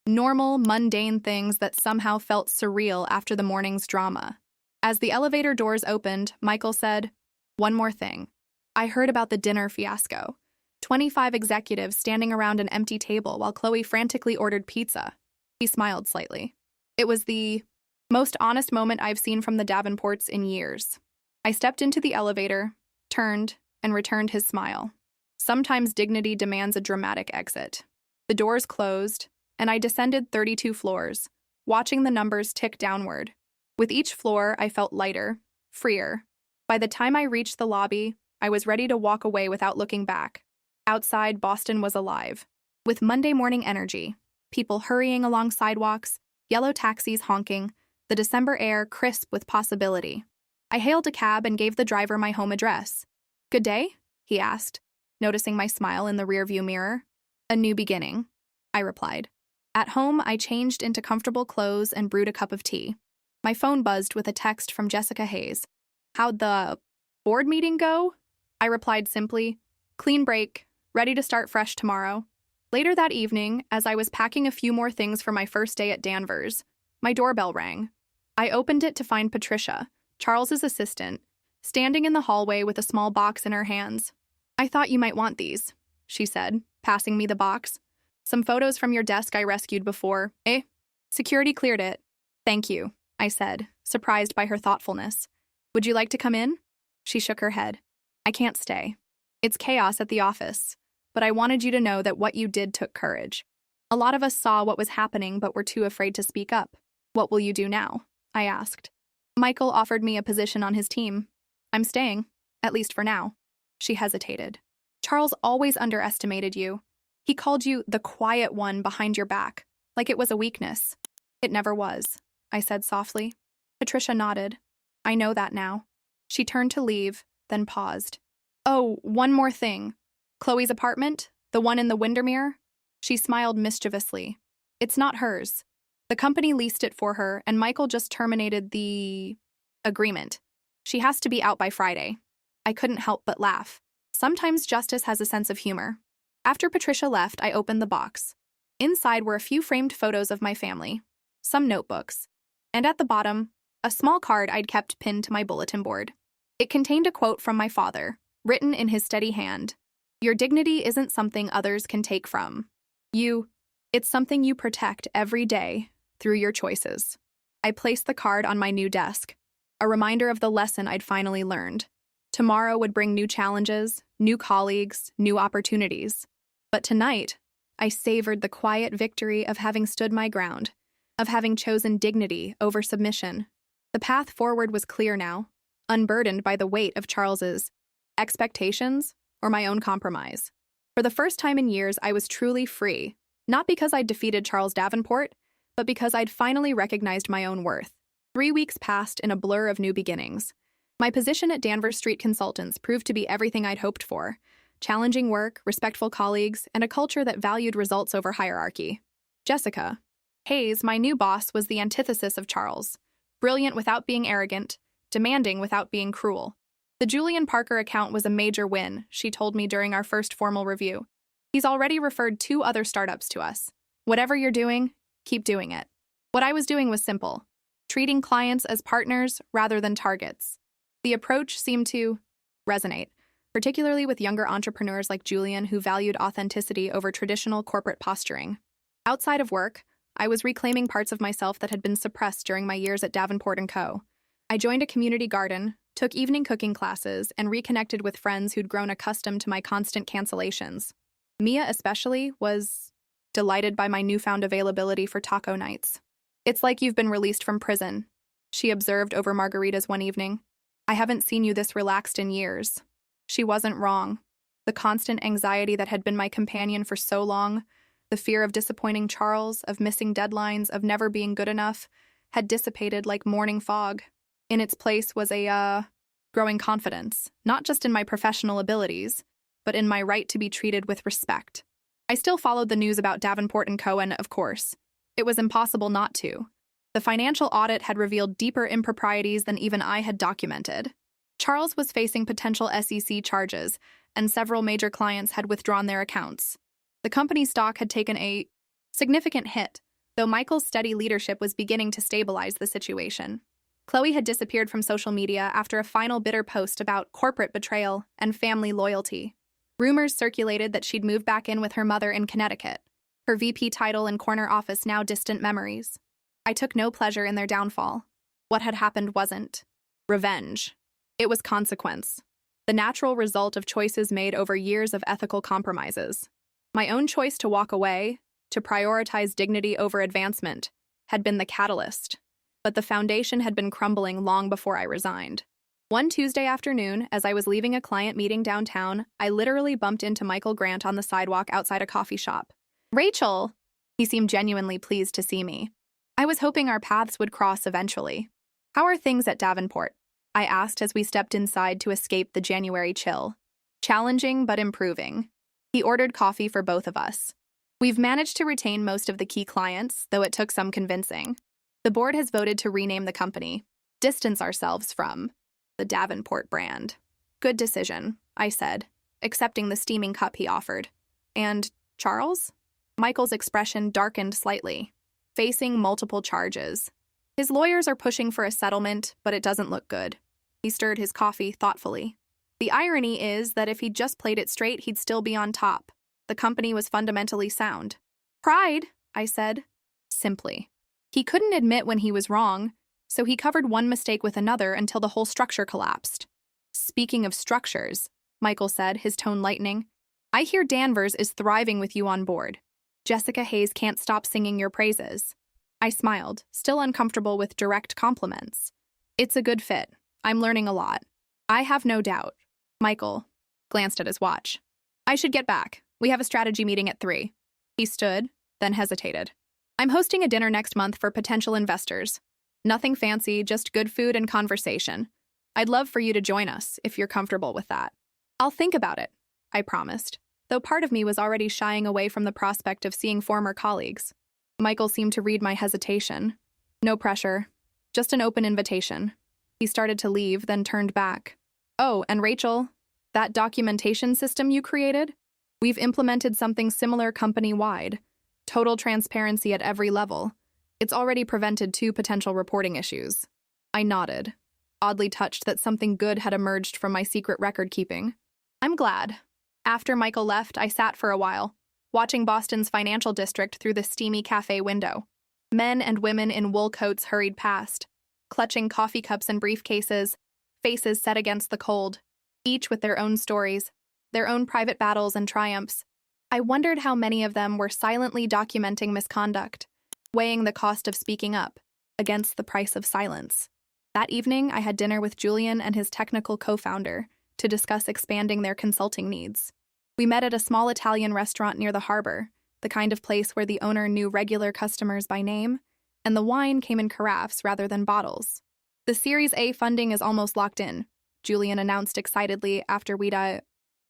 Normal, mundane things that somehow felt surreal after the morning's drama. As the elevator doors opened, Michael said, "One more thing. I heard about the dinner fiasco. 25 executives standing around an empty table while Chloe frantically ordered pizza." He smiled slightly. "It was the most honest moment I've seen from the Davenports in years." I stepped into the elevator, turned, and returned his smile. Sometimes dignity demands a dramatic exit. The The doors closed, and I descended 32 floors, watching the numbers tick downward. With each floor, I felt lighter, freer. By the time I reached the lobby, I was ready to walk away without looking back. Outside, Boston was alive, with Monday morning energy, people hurrying along sidewalks, yellow taxis honking, the December air crisp with possibility. I hailed a cab and gave the driver my home address. "Good day?" he asked, noticing my smile in the rearview mirror. "A new beginning," I replied. At home, I changed into comfortable clothes and brewed a cup of tea. My phone buzzed with a text from Jessica Hayes. "How'd the board meeting go?" I replied simply, "Clean break, ready to start fresh tomorrow." Later that evening, as I was packing a few more things for my first day at Danvers, my doorbell rang. I opened it to find Patricia, Charles's assistant, standing in the hallway with a small box in her hands. "I thought you might want these," she said, passing me the box. "Some photos from your desk I rescued before, eh? Security cleared it." "Thank you," I said, surprised by her thoughtfulness. "Would you like to come in?" She shook her head. "I can't stay. It's chaos at the office, but I wanted you to know that what you did took courage. A lot of us saw what was happening but were too afraid to speak up. What will you do now?" I asked. "Michael offered me a position on his team. I'm staying, at least for now." She hesitated. "Charles always underestimated you. He called you the quiet one behind your back, like it was a weakness." "It never was," I said softly. Patricia nodded. "I know that now." She turned to leave, then paused. "Oh, one more thing. Chloe's apartment, the one in the Windermere?" She smiled mischievously. "It's not hers. The company leased it for her, and Michael just terminated the agreement. She has to be out by Friday." I couldn't help but laugh. Sometimes justice has a sense of humor. After Patricia left, I opened the box. Inside were a few framed photos of my family, some notebooks, and at the bottom, a small card I'd kept pinned to my bulletin board. It contained a quote from my father, written in his steady hand. "Your dignity isn't something others can take from you. It's something you protect every day through your choices." I placed the card on my new desk, a reminder of the lesson I'd finally learned. Tomorrow would bring new challenges, new colleagues, new opportunities. But tonight, I savored the quiet victory of having stood my ground, of having chosen dignity over submission. The path forward was clear now, unburdened by the weight of Charles's expectations or my own compromise. For the first time in years, I was truly free, not because I'd defeated Charles Davenport, but because I'd finally recognized my own worth. 3 weeks passed in a blur of new beginnings. My position at Danvers Street Consultants proved to be everything I'd hoped for: challenging work, respectful colleagues, and a culture that valued results over hierarchy. Jessica Hayes, my new boss, was the antithesis of Charles. Brilliant without being arrogant, demanding without being cruel. The Julian Parker account was a major win, she told me during our first formal review. "He's already referred 2 other startups to us. Whatever you're doing, keep doing it." What I was doing was simple: treating clients as partners rather than targets. The approach seemed to resonate, particularly with younger entrepreneurs like Julian who valued authenticity over traditional corporate posturing. Outside of work, I was reclaiming parts of myself that had been suppressed during my years at Davenport & Co. I joined a community garden, took evening cooking classes, and reconnected with friends who'd grown accustomed to my constant cancellations. Mia especially was delighted by my newfound availability for taco nights. "It's like you've been released from prison," she observed over margaritas one evening. "I haven't seen you this relaxed in years." She wasn't wrong. The constant anxiety that had been my companion for so long, the fear of disappointing Charles, of missing deadlines, of never being good enough, had dissipated like morning fog. In its place was a growing confidence, not just in my professional abilities, but in my right to be treated with respect. I still followed the news about Davenport & Co., and of course, it was impossible not to. The financial audit had revealed deeper improprieties than even I had documented. Charles was facing potential SEC charges, and several major clients had withdrawn their accounts. The company's stock had taken a significant hit, though Michael's steady leadership was beginning to stabilize the situation. Chloe had disappeared from social media after a final bitter post about corporate betrayal and family loyalty. Rumors circulated that she'd moved back in with her mother in Connecticut, her VP title and corner office now distant memories. I took no pleasure in their downfall. What had happened wasn't revenge. It was consequence, the natural result of choices made over years of ethical compromises. My own choice to walk away, to prioritize dignity over advancement, had been the catalyst, but the foundation had been crumbling long before I resigned. One Tuesday afternoon, as I was leaving a client meeting downtown, I literally bumped into Michael Grant on the sidewalk outside a coffee shop. "Rachel!" He seemed genuinely pleased to see me. I was hoping our paths would cross eventually. "How are things at Davenport?" I asked as we stepped inside to escape the January chill. "Challenging, but improving." He ordered coffee for both of us. "We've managed to retain most of the key clients, though it took some convincing. The board has voted to rename the company, distance ourselves from the Davenport brand." "Good decision," I said, accepting the steaming cup he offered. "And Charles?" Michael's expression darkened slightly. "Facing multiple charges. His lawyers are pushing for a settlement, but it doesn't look good." He stirred his coffee thoughtfully. "The irony is that if he'd just played it straight, he'd still be on top. The company was fundamentally sound." "Pride," I said, simply. He couldn't admit when he was wrong, so he covered one mistake with another until the whole structure collapsed. "Speaking of structures," Michael said, his tone lightening, "I hear Danvers is thriving with you on board. Jessica Hayes can't stop singing your praises." I smiled, still uncomfortable with direct compliments. "It's a good fit. I'm learning a lot." "I have no doubt." Michael glanced at his watch. "I should get back. We have a strategy meeting at 3. He stood, then hesitated. "I'm hosting a dinner next month for potential investors. Nothing fancy, just good food and conversation. I'd love for you to join us, if you're comfortable with that." "I'll think about it," I promised, though part of me was already shying away from the prospect of seeing former colleagues. Michael seemed to read my hesitation. "No pressure. Just an open invitation." He started to leave, then turned back. "Oh, and Rachel, that documentation system you created? We've implemented something similar company-wide. Total transparency at every level. It's already prevented 2 potential reporting issues." I nodded, oddly touched that something good had emerged from my secret record-keeping. "I'm glad." After Michael left, I sat for a while, watching Boston's financial district through the steamy cafe window. Men and women in wool coats hurried past, clutching coffee cups and briefcases, faces set against the cold, each with their own stories, their own private battles and triumphs. I wondered how many of them were silently documenting misconduct, weighing the cost of speaking up against the price of silence. That evening, I had dinner with Julian and his technical co-founder to discuss expanding their consulting needs. We met at a small Italian restaurant near the harbor, the kind of place where the owner knew regular customers by name, and the wine came in carafes rather than bottles. "The Series A funding is almost locked in," Julian announced excitedly after we'd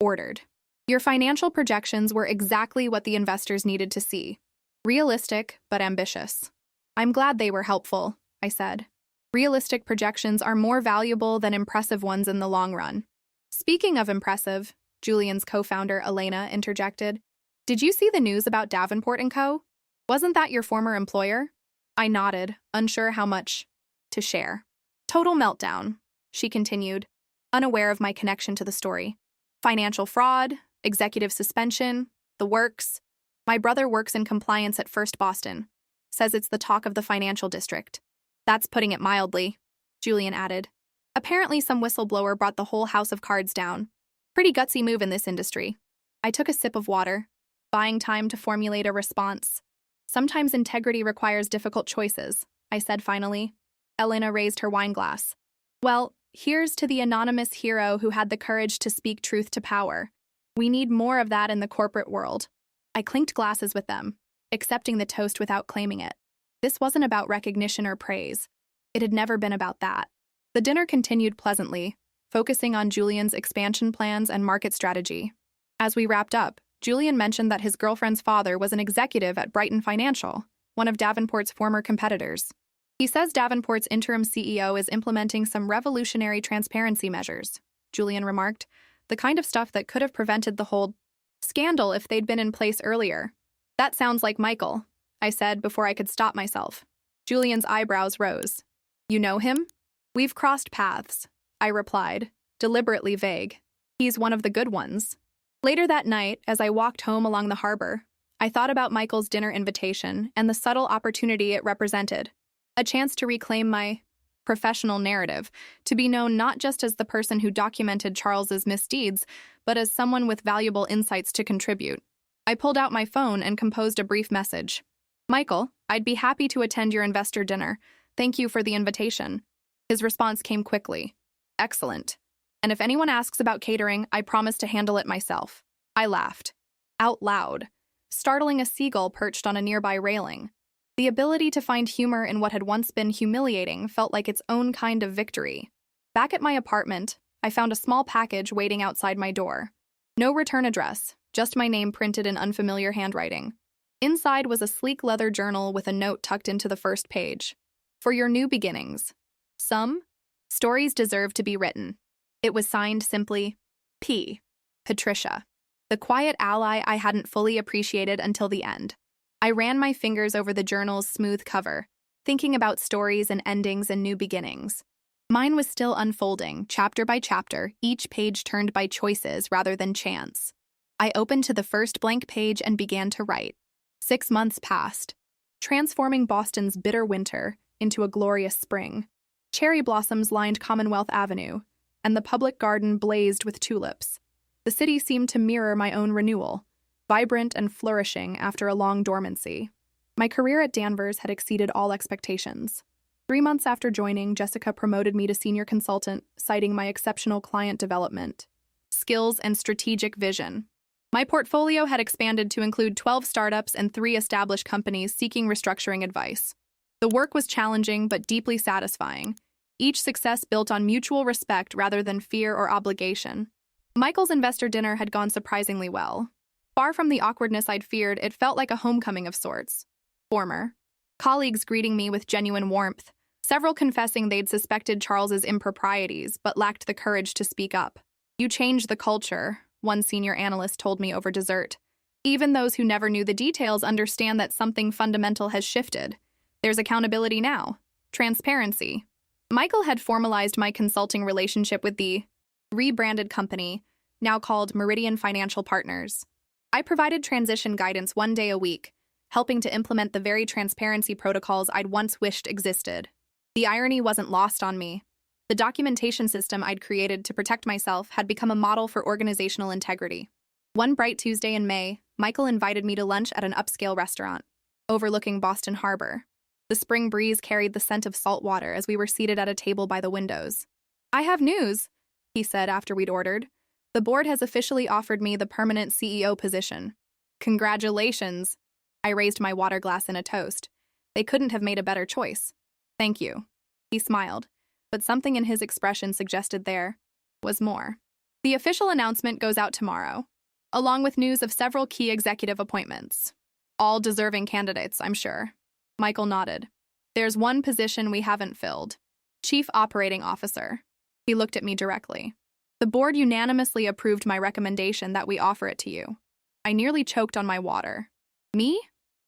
ordered. "Your financial projections were exactly what the investors needed to see. Realistic, but ambitious." "I'm glad they were helpful," I said. "Realistic projections are more valuable than impressive ones in the long run." "Speaking of impressive," Julian's co-founder Elena interjected, "did you see the news about Davenport & Co.? Wasn't that your former employer?" I nodded, unsure how much to share. "Total meltdown," she continued, unaware of my connection to the story. "Financial fraud, executive suspension, the works. My brother works in compliance at First Boston. Says it's the talk of the financial district. That's putting it mildly," Julian added. "Apparently some whistleblower brought the whole house of cards down. Pretty gutsy move in this industry." I took a sip of water, buying time to formulate a response. "Sometimes integrity requires difficult choices," I said finally. Elena raised her wine glass. "Well, here's to the anonymous hero who had the courage to speak truth to power. We need more of that in the corporate world." I clinked glasses with them, accepting the toast without claiming it. This wasn't about recognition or praise. It had never been about that. The dinner continued pleasantly, focusing on Julian's expansion plans and market strategy. As we wrapped up, Julian mentioned that his girlfriend's father was an executive at Brighton Financial, one of Davenport's former competitors. He says Davenport's interim CEO is implementing some revolutionary transparency measures, Julian remarked, the kind of stuff that could have prevented the whole scandal if they'd been in place earlier. "That sounds like Michael," I said before I could stop myself. Julian's eyebrows rose. "You know him?" "We've crossed paths," I replied, deliberately vague. "He's one of the good ones." Later that night, as I walked home along the harbor, I thought about Michael's dinner invitation and the subtle opportunity it represented. A chance to reclaim my professional narrative, to be known not just as the person who documented Charles's misdeeds, but as someone with valuable insights to contribute. I pulled out my phone and composed a brief message. Michael, I'd be happy to attend your investor dinner. Thank you for the invitation. His response came quickly. Excellent. And if anyone asks about catering, I promise to handle it myself. I laughed. Out loud, startling a seagull perched on a nearby railing. The ability to find humor in what had once been humiliating felt like its own kind of victory. Back at my apartment, I found a small package waiting outside my door. No return address, just my name printed in unfamiliar handwriting. Inside was a sleek leather journal with a note tucked into the first page. For your new beginnings. Some stories deserve to be written. It was signed simply, P. Patricia. The quiet ally I hadn't fully appreciated until the end. I ran my fingers over the journal's smooth cover, thinking about stories and endings and new beginnings. Mine was still unfolding, chapter by chapter, each page turned by choices rather than chance. I opened to the first blank page and began to write. 6 months passed, transforming Boston's bitter winter into a glorious spring. Cherry blossoms lined Commonwealth Avenue, and the public garden blazed with tulips. The city seemed to mirror my own renewal, vibrant and flourishing after a long dormancy. My career at Danvers had exceeded all expectations. 3 months after joining, Jessica promoted me to senior consultant, citing my exceptional client development, skills, and strategic vision. My portfolio had expanded to include 12 startups and 3 established companies seeking restructuring advice. The work was challenging but deeply satisfying, each success built on mutual respect rather than fear or obligation. Michael's investor dinner had gone surprisingly well. Far from the awkwardness I'd feared, it felt like a homecoming of sorts. Former colleagues greeting me with genuine warmth, several confessing they'd suspected Charles's improprieties but lacked the courage to speak up. You changed the culture, one senior analyst told me over dessert. Even those who never knew the details understand that something fundamental has shifted. There's accountability now. Transparency. Michael had formalized my consulting relationship with the rebranded company, now called Meridian Financial Partners. I provided transition guidance 1 day a week, helping to implement the very transparency protocols I'd once wished existed. The irony wasn't lost on me. The documentation system I'd created to protect myself had become a model for organizational integrity. One bright Tuesday in May, Michael invited me to lunch at an upscale restaurant, overlooking Boston Harbor. The spring breeze carried the scent of salt water as we were seated at a table by the windows. I have news, he said after we'd ordered. The board has officially offered me the permanent CEO position. Congratulations. I raised my water glass in a toast. They couldn't have made a better choice. Thank you. He smiled, but something in his expression suggested there was more. The official announcement goes out tomorrow, along with news of several key executive appointments. All deserving candidates, I'm sure. Michael nodded. There's one position we haven't filled. Chief Operating Officer. He looked at me directly. The board unanimously approved my recommendation that we offer it to you. I nearly choked on my water. Me?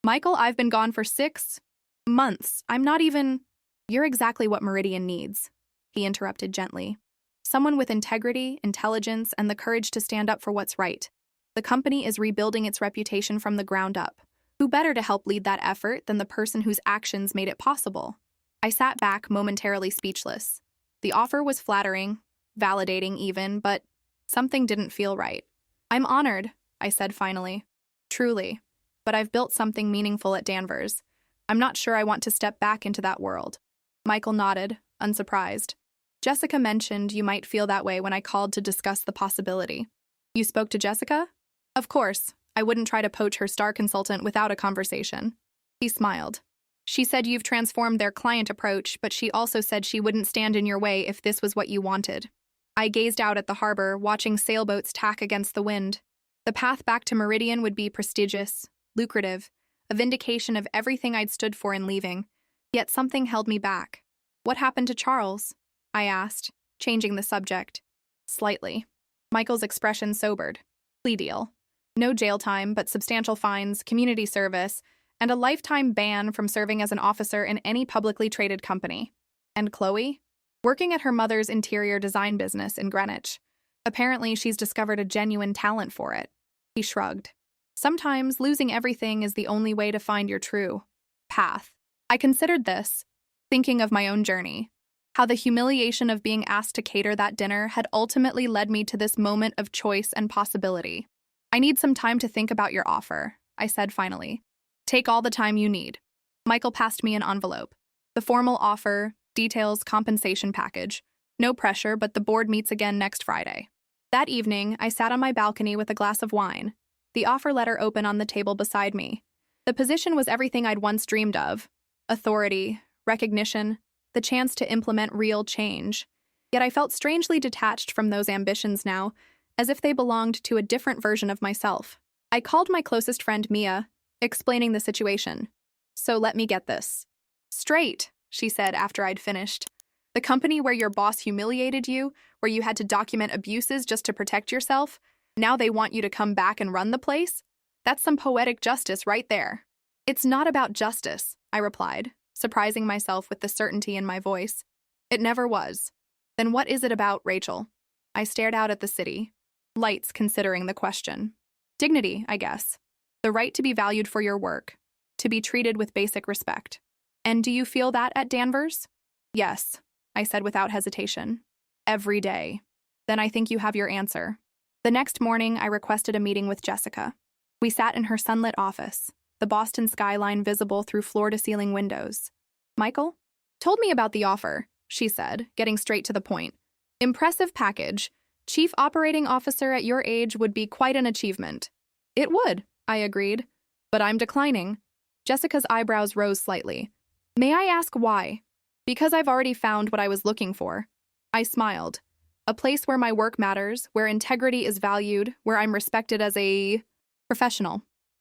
Michael, I've been gone for 6 months. I'm not even... You're exactly what Meridian needs, he interrupted gently. Someone with integrity, intelligence, and the courage to stand up for what's right. The company is rebuilding its reputation from the ground up. Who better to help lead that effort than the person whose actions made it possible? I sat back, momentarily speechless. The offer was flattering, validating even, but something didn't feel right. I'm honored, I said finally. Truly. But I've built something meaningful at Danvers. I'm not sure I want to step back into that world. Michael nodded, unsurprised. Jessica mentioned you might feel that way when I called to discuss the possibility. You spoke to Jessica? Of course. I wouldn't try to poach her star consultant without a conversation. He smiled. She said you've transformed their client approach, but she also said she wouldn't stand in your way if this was what you wanted. I gazed out at the harbor, watching sailboats tack against the wind. The path back to Meridian would be prestigious, lucrative, a vindication of everything I'd stood for in leaving. Yet something held me back. What happened to Charles? I asked, changing the subject. Slightly. Michael's expression sobered. Plea deal. No jail time, but substantial fines, community service, and a lifetime ban from serving as an officer in any publicly traded company. And Chloe? Working at her mother's interior design business in Greenwich. Apparently, she's discovered a genuine talent for it. He shrugged. Sometimes losing everything is the only way to find your true path. I considered this, thinking of my own journey, how the humiliation of being asked to cater that dinner had ultimately led me to this moment of choice and possibility. I need some time to think about your offer, I said finally. Take all the time you need. Michael passed me an envelope. The formal offer, details, compensation package. No pressure, but the board meets again next Friday. That evening, I sat on my balcony with a glass of wine, the offer letter open on the table beside me. The position was everything I'd once dreamed of. Authority, recognition, the chance to implement real change. Yet I felt strangely detached from those ambitions now, as if they belonged to a different version of myself. I called my closest friend Mia, explaining the situation. So let me get this straight, she said after I'd finished. The company where your boss humiliated you, where you had to document abuses just to protect yourself, now they want you to come back and run the place? That's some poetic justice right there. It's not about justice, I replied, surprising myself with the certainty in my voice. It never was. Then what is it about, Rachel? I stared out at the city, lights considering the question. Dignity, I guess. The right to be valued for your work, to be treated with basic respect. And do you feel that at Danvers? Yes, I said without hesitation. Every day. Then I think you have your answer. The next morning, I requested a meeting with Jessica. We sat in her sunlit office, the Boston skyline visible through floor-to-ceiling windows. Michael? Told me about the offer, she said, getting straight to the point. Impressive package. Chief Operating Officer at your age would be quite an achievement. It would, I agreed. But I'm declining. Jessica's eyebrows rose slightly. May I ask why? Because I've already found what I was looking for. I smiled. A place where my work matters, where integrity is valued, where I'm respected as a professional.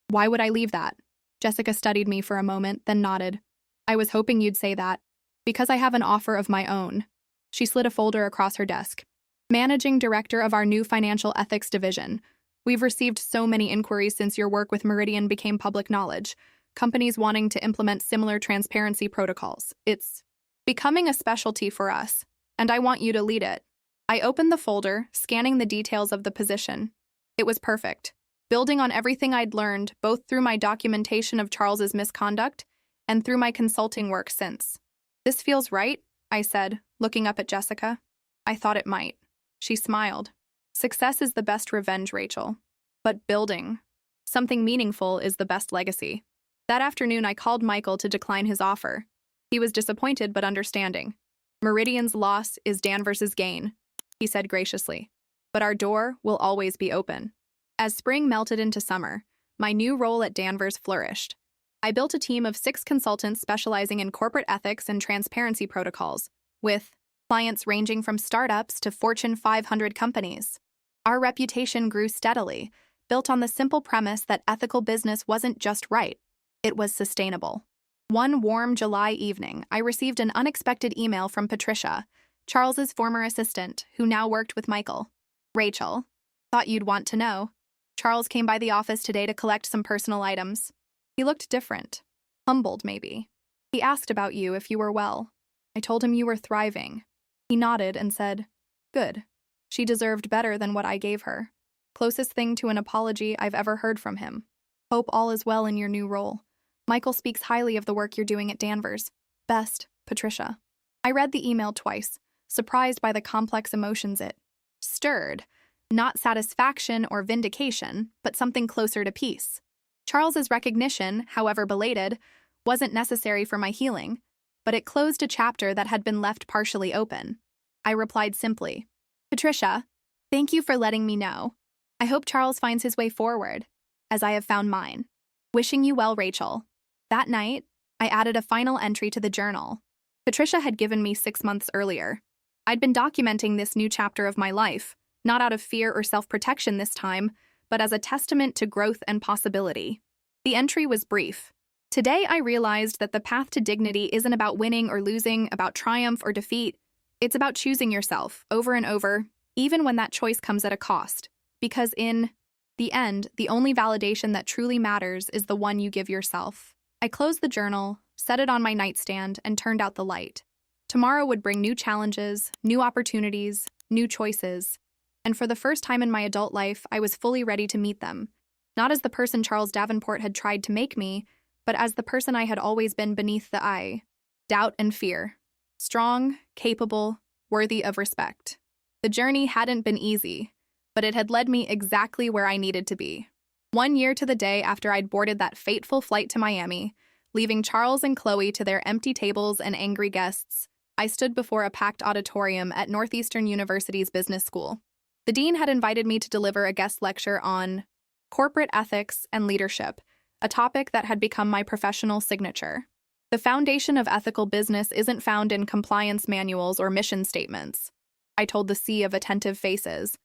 Why would I leave that? Jessica studied me for a moment, then nodded. I was hoping you'd say that. Because I have an offer of my own. She slid a folder across her desk. Managing Director of our new Financial Ethics Division. We've received so many inquiries since your work with Meridian became public knowledge. Companies wanting to implement similar transparency protocols. It's becoming a specialty for us, and I want you to lead it. I opened the folder, scanning the details of the position. It was perfect, building on everything I'd learned, both through my documentation of Charles's misconduct and through my consulting work since. This feels right, I said, looking up at Jessica. I thought it might. She smiled. Success is the best revenge, Rachel. But building something meaningful is the best legacy. That afternoon, I called Michael to decline his offer. He was disappointed but understanding. Meridian's loss is Danvers's gain, he said graciously. But our door will always be open. As spring melted into summer, my new role at Danvers flourished. I built a team of 6 consultants specializing in corporate ethics and transparency protocols, with clients ranging from startups to Fortune 500 companies. Our reputation grew steadily, built on the simple premise that ethical business wasn't just right, it was sustainable. One warm July evening, I received an unexpected email from Patricia, Charles's former assistant, who now worked with Michael. Rachel, thought you'd want to know. Charles came by the office today to collect some personal items. He looked different, humbled maybe. He asked about you if you were well. I told him you were thriving. He nodded and said, Good. She deserved better than what I gave her. Closest thing to an apology I've ever heard from him. Hope all is well in your new role. Michael speaks highly of the work you're doing at Danvers. Best, Patricia. I read the email twice, surprised by the complex emotions it stirred. Not satisfaction or vindication, but something closer to peace. Charles's recognition, however belated, wasn't necessary for my healing, but it closed a chapter that had been left partially open. I replied simply, Patricia, thank you for letting me know. I hope Charles finds his way forward, as I have found mine. Wishing you well, Rachel. That night, I added a final entry to the journal. Patricia had given me 6 months earlier. I'd been documenting this new chapter of my life, not out of fear or self-protection this time, but as a testament to growth and possibility. The entry was brief. Today I realized that the path to dignity isn't about winning or losing, about triumph or defeat. It's about choosing yourself, over and over, even when that choice comes at a cost. Because in the end, the only validation that truly matters is the one you give yourself. I closed the journal, set it on my nightstand, and turned out the light. Tomorrow would bring new challenges, new opportunities, new choices. And for the first time in my adult life, I was fully ready to meet them. Not as the person Charles Davenport had tried to make me, but as the person I had always been beneath the eye. Doubt and fear. Strong, capable, worthy of respect. The journey hadn't been easy. but it had led me exactly where I needed to be. 1 year to the day after I'd boarded that fateful flight to Miami, leaving Charles and Chloe to their empty tables and angry guests, I stood before a packed auditorium at Northeastern University's business school. The dean had invited me to deliver a guest lecture on corporate ethics and leadership, a topic that had become my professional signature. The foundation of ethical business isn't found in compliance manuals or mission statements, I told the sea of attentive faces.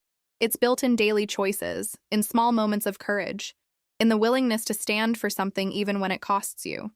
It's built in daily choices, in small moments of courage, in the willingness to stand for something even when it costs you.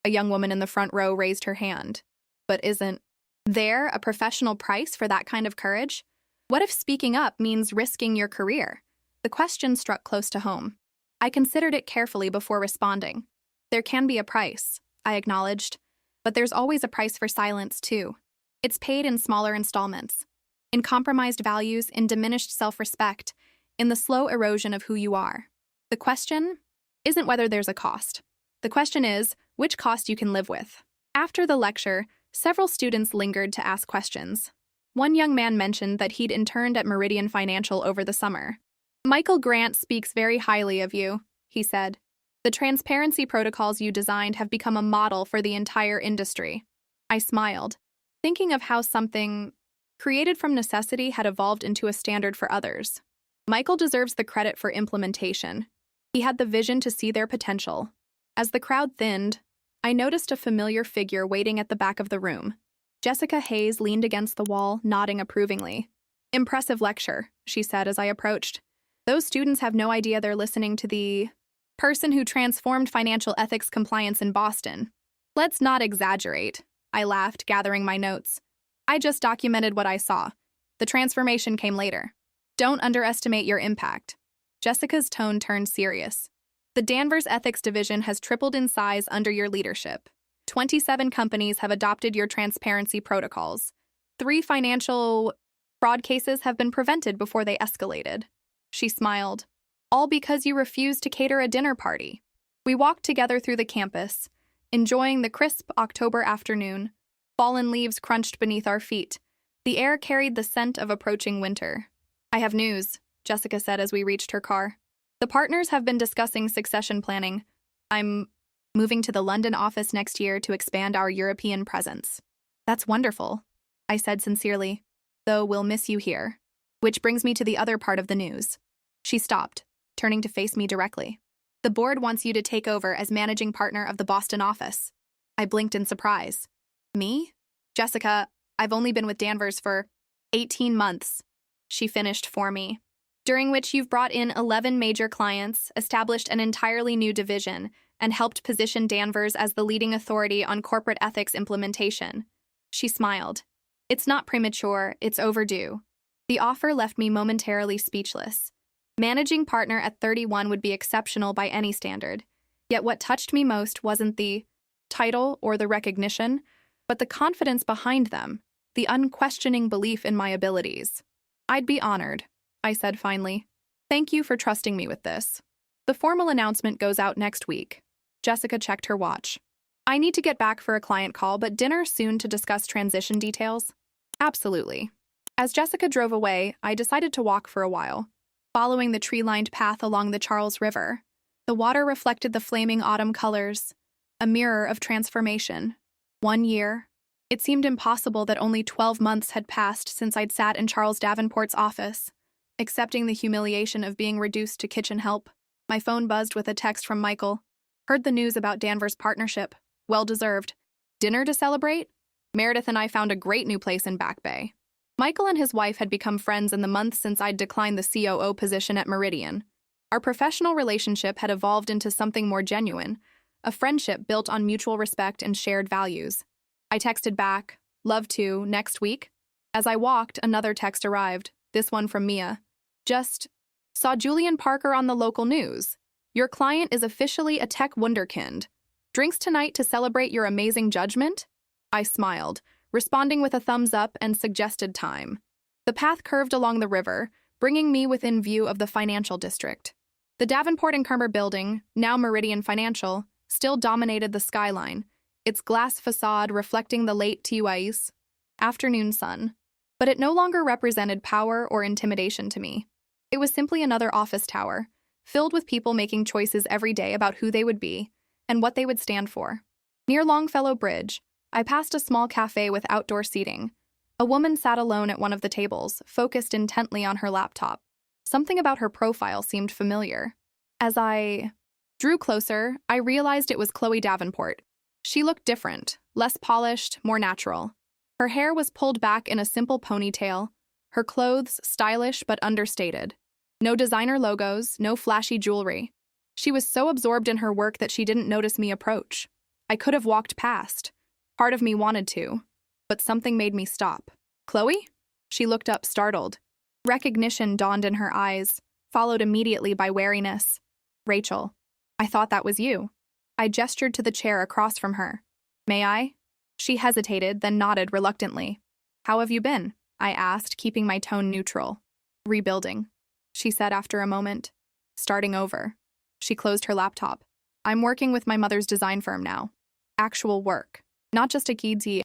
A young woman in the front row raised her hand. But isn't there a professional price for that kind of courage? What if speaking up means risking your career? The question struck close to home. I considered it carefully before responding. There can be a price, I acknowledged, but there's always a price for silence, too. It's paid in smaller installments, in compromised values, in diminished self-respect, in the slow erosion of who you are. The question isn't whether there's a cost. The question is which cost you can live with. After the lecture, several students lingered to ask questions. One young man mentioned that he'd interned at Meridian Financial over the summer. "Michael Grant speaks very highly of you," he said. "The transparency protocols you designed have become a model for the entire industry." I smiled, thinking of how something created from necessity had evolved into a standard for others. Michael deserves the credit for implementation. He had the vision to see their potential. As the crowd thinned, I noticed a familiar figure waiting at the back of the room. Jessica Hayes leaned against the wall, nodding approvingly. "Impressive lecture," she said as I approached. "Those students have no idea they're listening to the person who transformed financial ethics compliance in Boston." "Let's not exaggerate," I laughed, gathering my notes. "I just documented what I saw. The transformation came later. Don't underestimate your impact." Jessica's tone turned serious. "The Danvers Ethics Division has tripled in size under your leadership. 27 companies have adopted your transparency protocols. 3 financial fraud cases have been prevented before they escalated." She smiled. "All because you refused to cater a dinner party." We walked together through the campus, enjoying the crisp October afternoon. Fallen leaves crunched beneath our feet. The air carried the scent of approaching winter. "I have news," Jessica said as we reached her car. "The partners have been discussing succession planning. I'm moving to the London office next year to expand our European presence." "That's wonderful," I said sincerely, "though we'll miss you here." Which brings me to the other part of the news. She stopped, turning to face me directly. "The board wants you to take over as managing partner of the Boston office." I blinked in surprise. "Me? Jessica, I've only been with Danvers for 18 months, she finished for me, "during which you've brought in 11 major clients, established an entirely new division, and helped position Danvers as the leading authority on corporate ethics implementation." She smiled. "It's not premature, it's overdue." The offer left me momentarily speechless. Managing partner at 31 would be exceptional by any standard. Yet what touched me most wasn't the title or the recognition, but the confidence behind them, the unquestioning belief in my abilities. "I'd be honored," I said finally. "Thank you for trusting me with this. The formal announcement goes out next week." Jessica checked her watch. "I need to get back for a client call, but dinner soon to discuss transition details?" "Absolutely." As Jessica drove away, I decided to walk for a while, following the tree-lined path along the Charles River. The water reflected the flaming autumn colors, a mirror of transformation. 1 year. It seemed impossible that only 12 months had passed since I'd sat in Charles Davenport's office, accepting the humiliation of being reduced to kitchen help. My phone buzzed with a text from Michael. "Heard the news about Danvers' partnership. Well deserved. Dinner to celebrate? Meredith and I found a great new place in Back Bay." Michael and his wife had become friends in the months since I'd declined the COO position at Meridian. Our professional relationship had evolved into something more genuine, a friendship built on mutual respect and shared values. I texted back, "Love to, next week." As I walked, another text arrived, this one from Mia. "Just saw Julian Parker on the local news. Your client is officially a tech wunderkind. Drinks tonight to celebrate your amazing judgment?" I smiled, responding with a thumbs up and suggested time. The path curved along the river, bringing me within view of the financial district. The Davenport and Kermer building, now Meridian Financial, still dominated the skyline, its glass facade reflecting the late Tiwais afternoon sun. But it no longer represented power or intimidation to me. It was simply another office tower, filled with people making choices every day about who they would be and what they would stand for. Near Longfellow Bridge, I passed a small cafe with outdoor seating. A woman sat alone at one of the tables, focused intently on her laptop. Something about her profile seemed familiar. As I drew closer, I realized it was Chloe Davenport. She looked different, less polished, more natural. Her hair was pulled back in a simple ponytail, her clothes stylish but understated. No designer logos, no flashy jewelry. She was so absorbed in her work that she didn't notice me approach. I could have walked past. Part of me wanted to, but something made me stop. "Chloe?" She looked up, startled. Recognition dawned in her eyes, followed immediately by wariness. "Rachel, I thought that was you." I gestured to the chair across from her. "May I?" She hesitated, then nodded reluctantly. "How have you been?" I asked, keeping my tone neutral. "Rebuilding," she said after a moment. "Starting over." She closed her laptop. "I'm working with my mother's design firm now. Actual work, not just a geedsy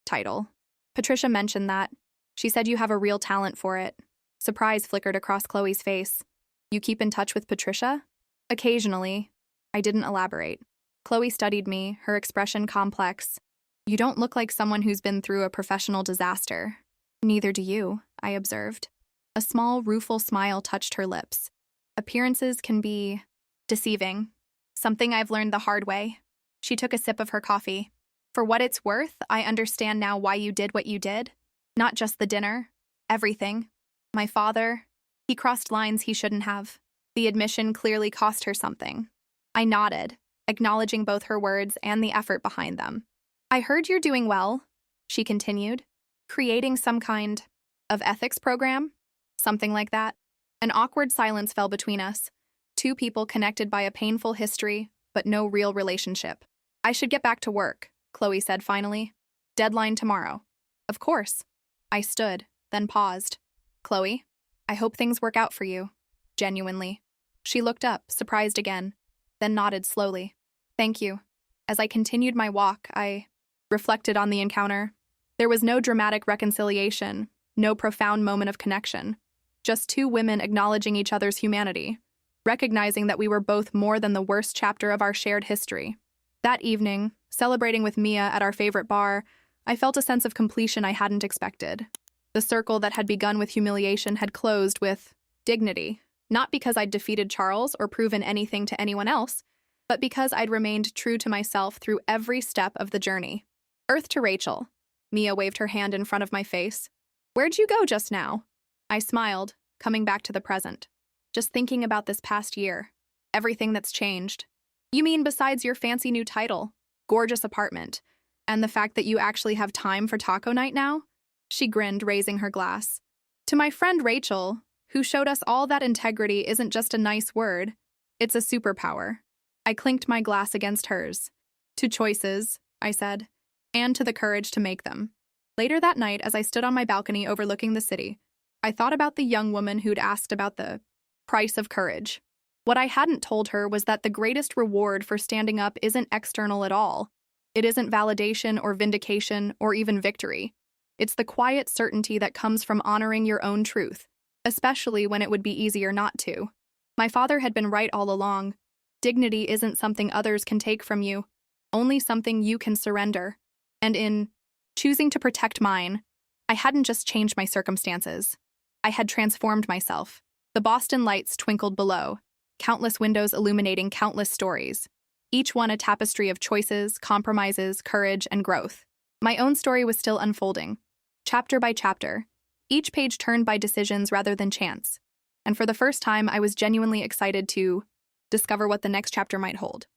title." Patricia mentioned that. She said you have a real talent for it. Surprise flickered across Chloe's face. "You keep in touch with Patricia?" "Occasionally." I didn't elaborate. Chloe studied me, her expression complex. "You don't look like someone who's been through a professional disaster." "Neither do you," I observed. A small, rueful smile touched her lips. "Appearances can be deceiving. Something I've learned the hard way." She took a sip of her coffee. "For what it's worth, I understand now why you did what you did. Not just the dinner. Everything. My father, he crossed lines he shouldn't have. The admission clearly cost her something." I nodded, acknowledging both her words and the effort behind them. "I heard you're doing well," she continued. "Creating some kind of ethics program? Something like that." An awkward silence fell between us. Two people connected by a painful history, but no real relationship. "I should get back to work," Chloe said finally. "Deadline tomorrow." "Of course." I stood, then paused. "Chloe, I hope things work out for you." Genuinely. She looked up, surprised again, then nodded slowly. "Thank you." As I continued my walk, I reflected on the encounter. There was no dramatic reconciliation, no profound moment of connection. Just two women acknowledging each other's humanity, recognizing that we were both more than the worst chapter of our shared history. That evening, celebrating with Mia at our favorite bar, I felt a sense of completion I hadn't expected. The circle that had begun with humiliation had closed with dignity, not because I'd defeated Charles or proven anything to anyone else, but because I'd remained true to myself through every step of the journey. "Earth to Rachel." Mia waved her hand in front of my face. "Where'd you go just now?" I smiled, coming back to the present. "Just thinking about this past year. Everything that's changed." "You mean besides your fancy new title, gorgeous apartment, and the fact that you actually have time for taco night now?" She grinned, raising her glass. "To my friend Rachel, who showed us all that integrity isn't just a nice word, it's a superpower." I clinked my glass against hers. "To choices," I said, "and to the courage to make them." Later that night, as I stood on my balcony overlooking the city, I thought about the young woman who'd asked about the price of courage. What I hadn't told her was that the greatest reward for standing up isn't external at all. It isn't validation or vindication or even victory. It's the quiet certainty that comes from honoring your own truth, especially when it would be easier not to. My father had been right all along. Dignity isn't something others can take from you, only something you can surrender. And in choosing to protect mine, I hadn't just changed my circumstances. I had transformed myself. The Boston lights twinkled below, countless windows illuminating countless stories, each one a tapestry of choices, compromises, courage, and growth. My own story was still unfolding, chapter by chapter, each page turned by decisions rather than chance. And for the first time, I was genuinely excited to discover what the next chapter might hold.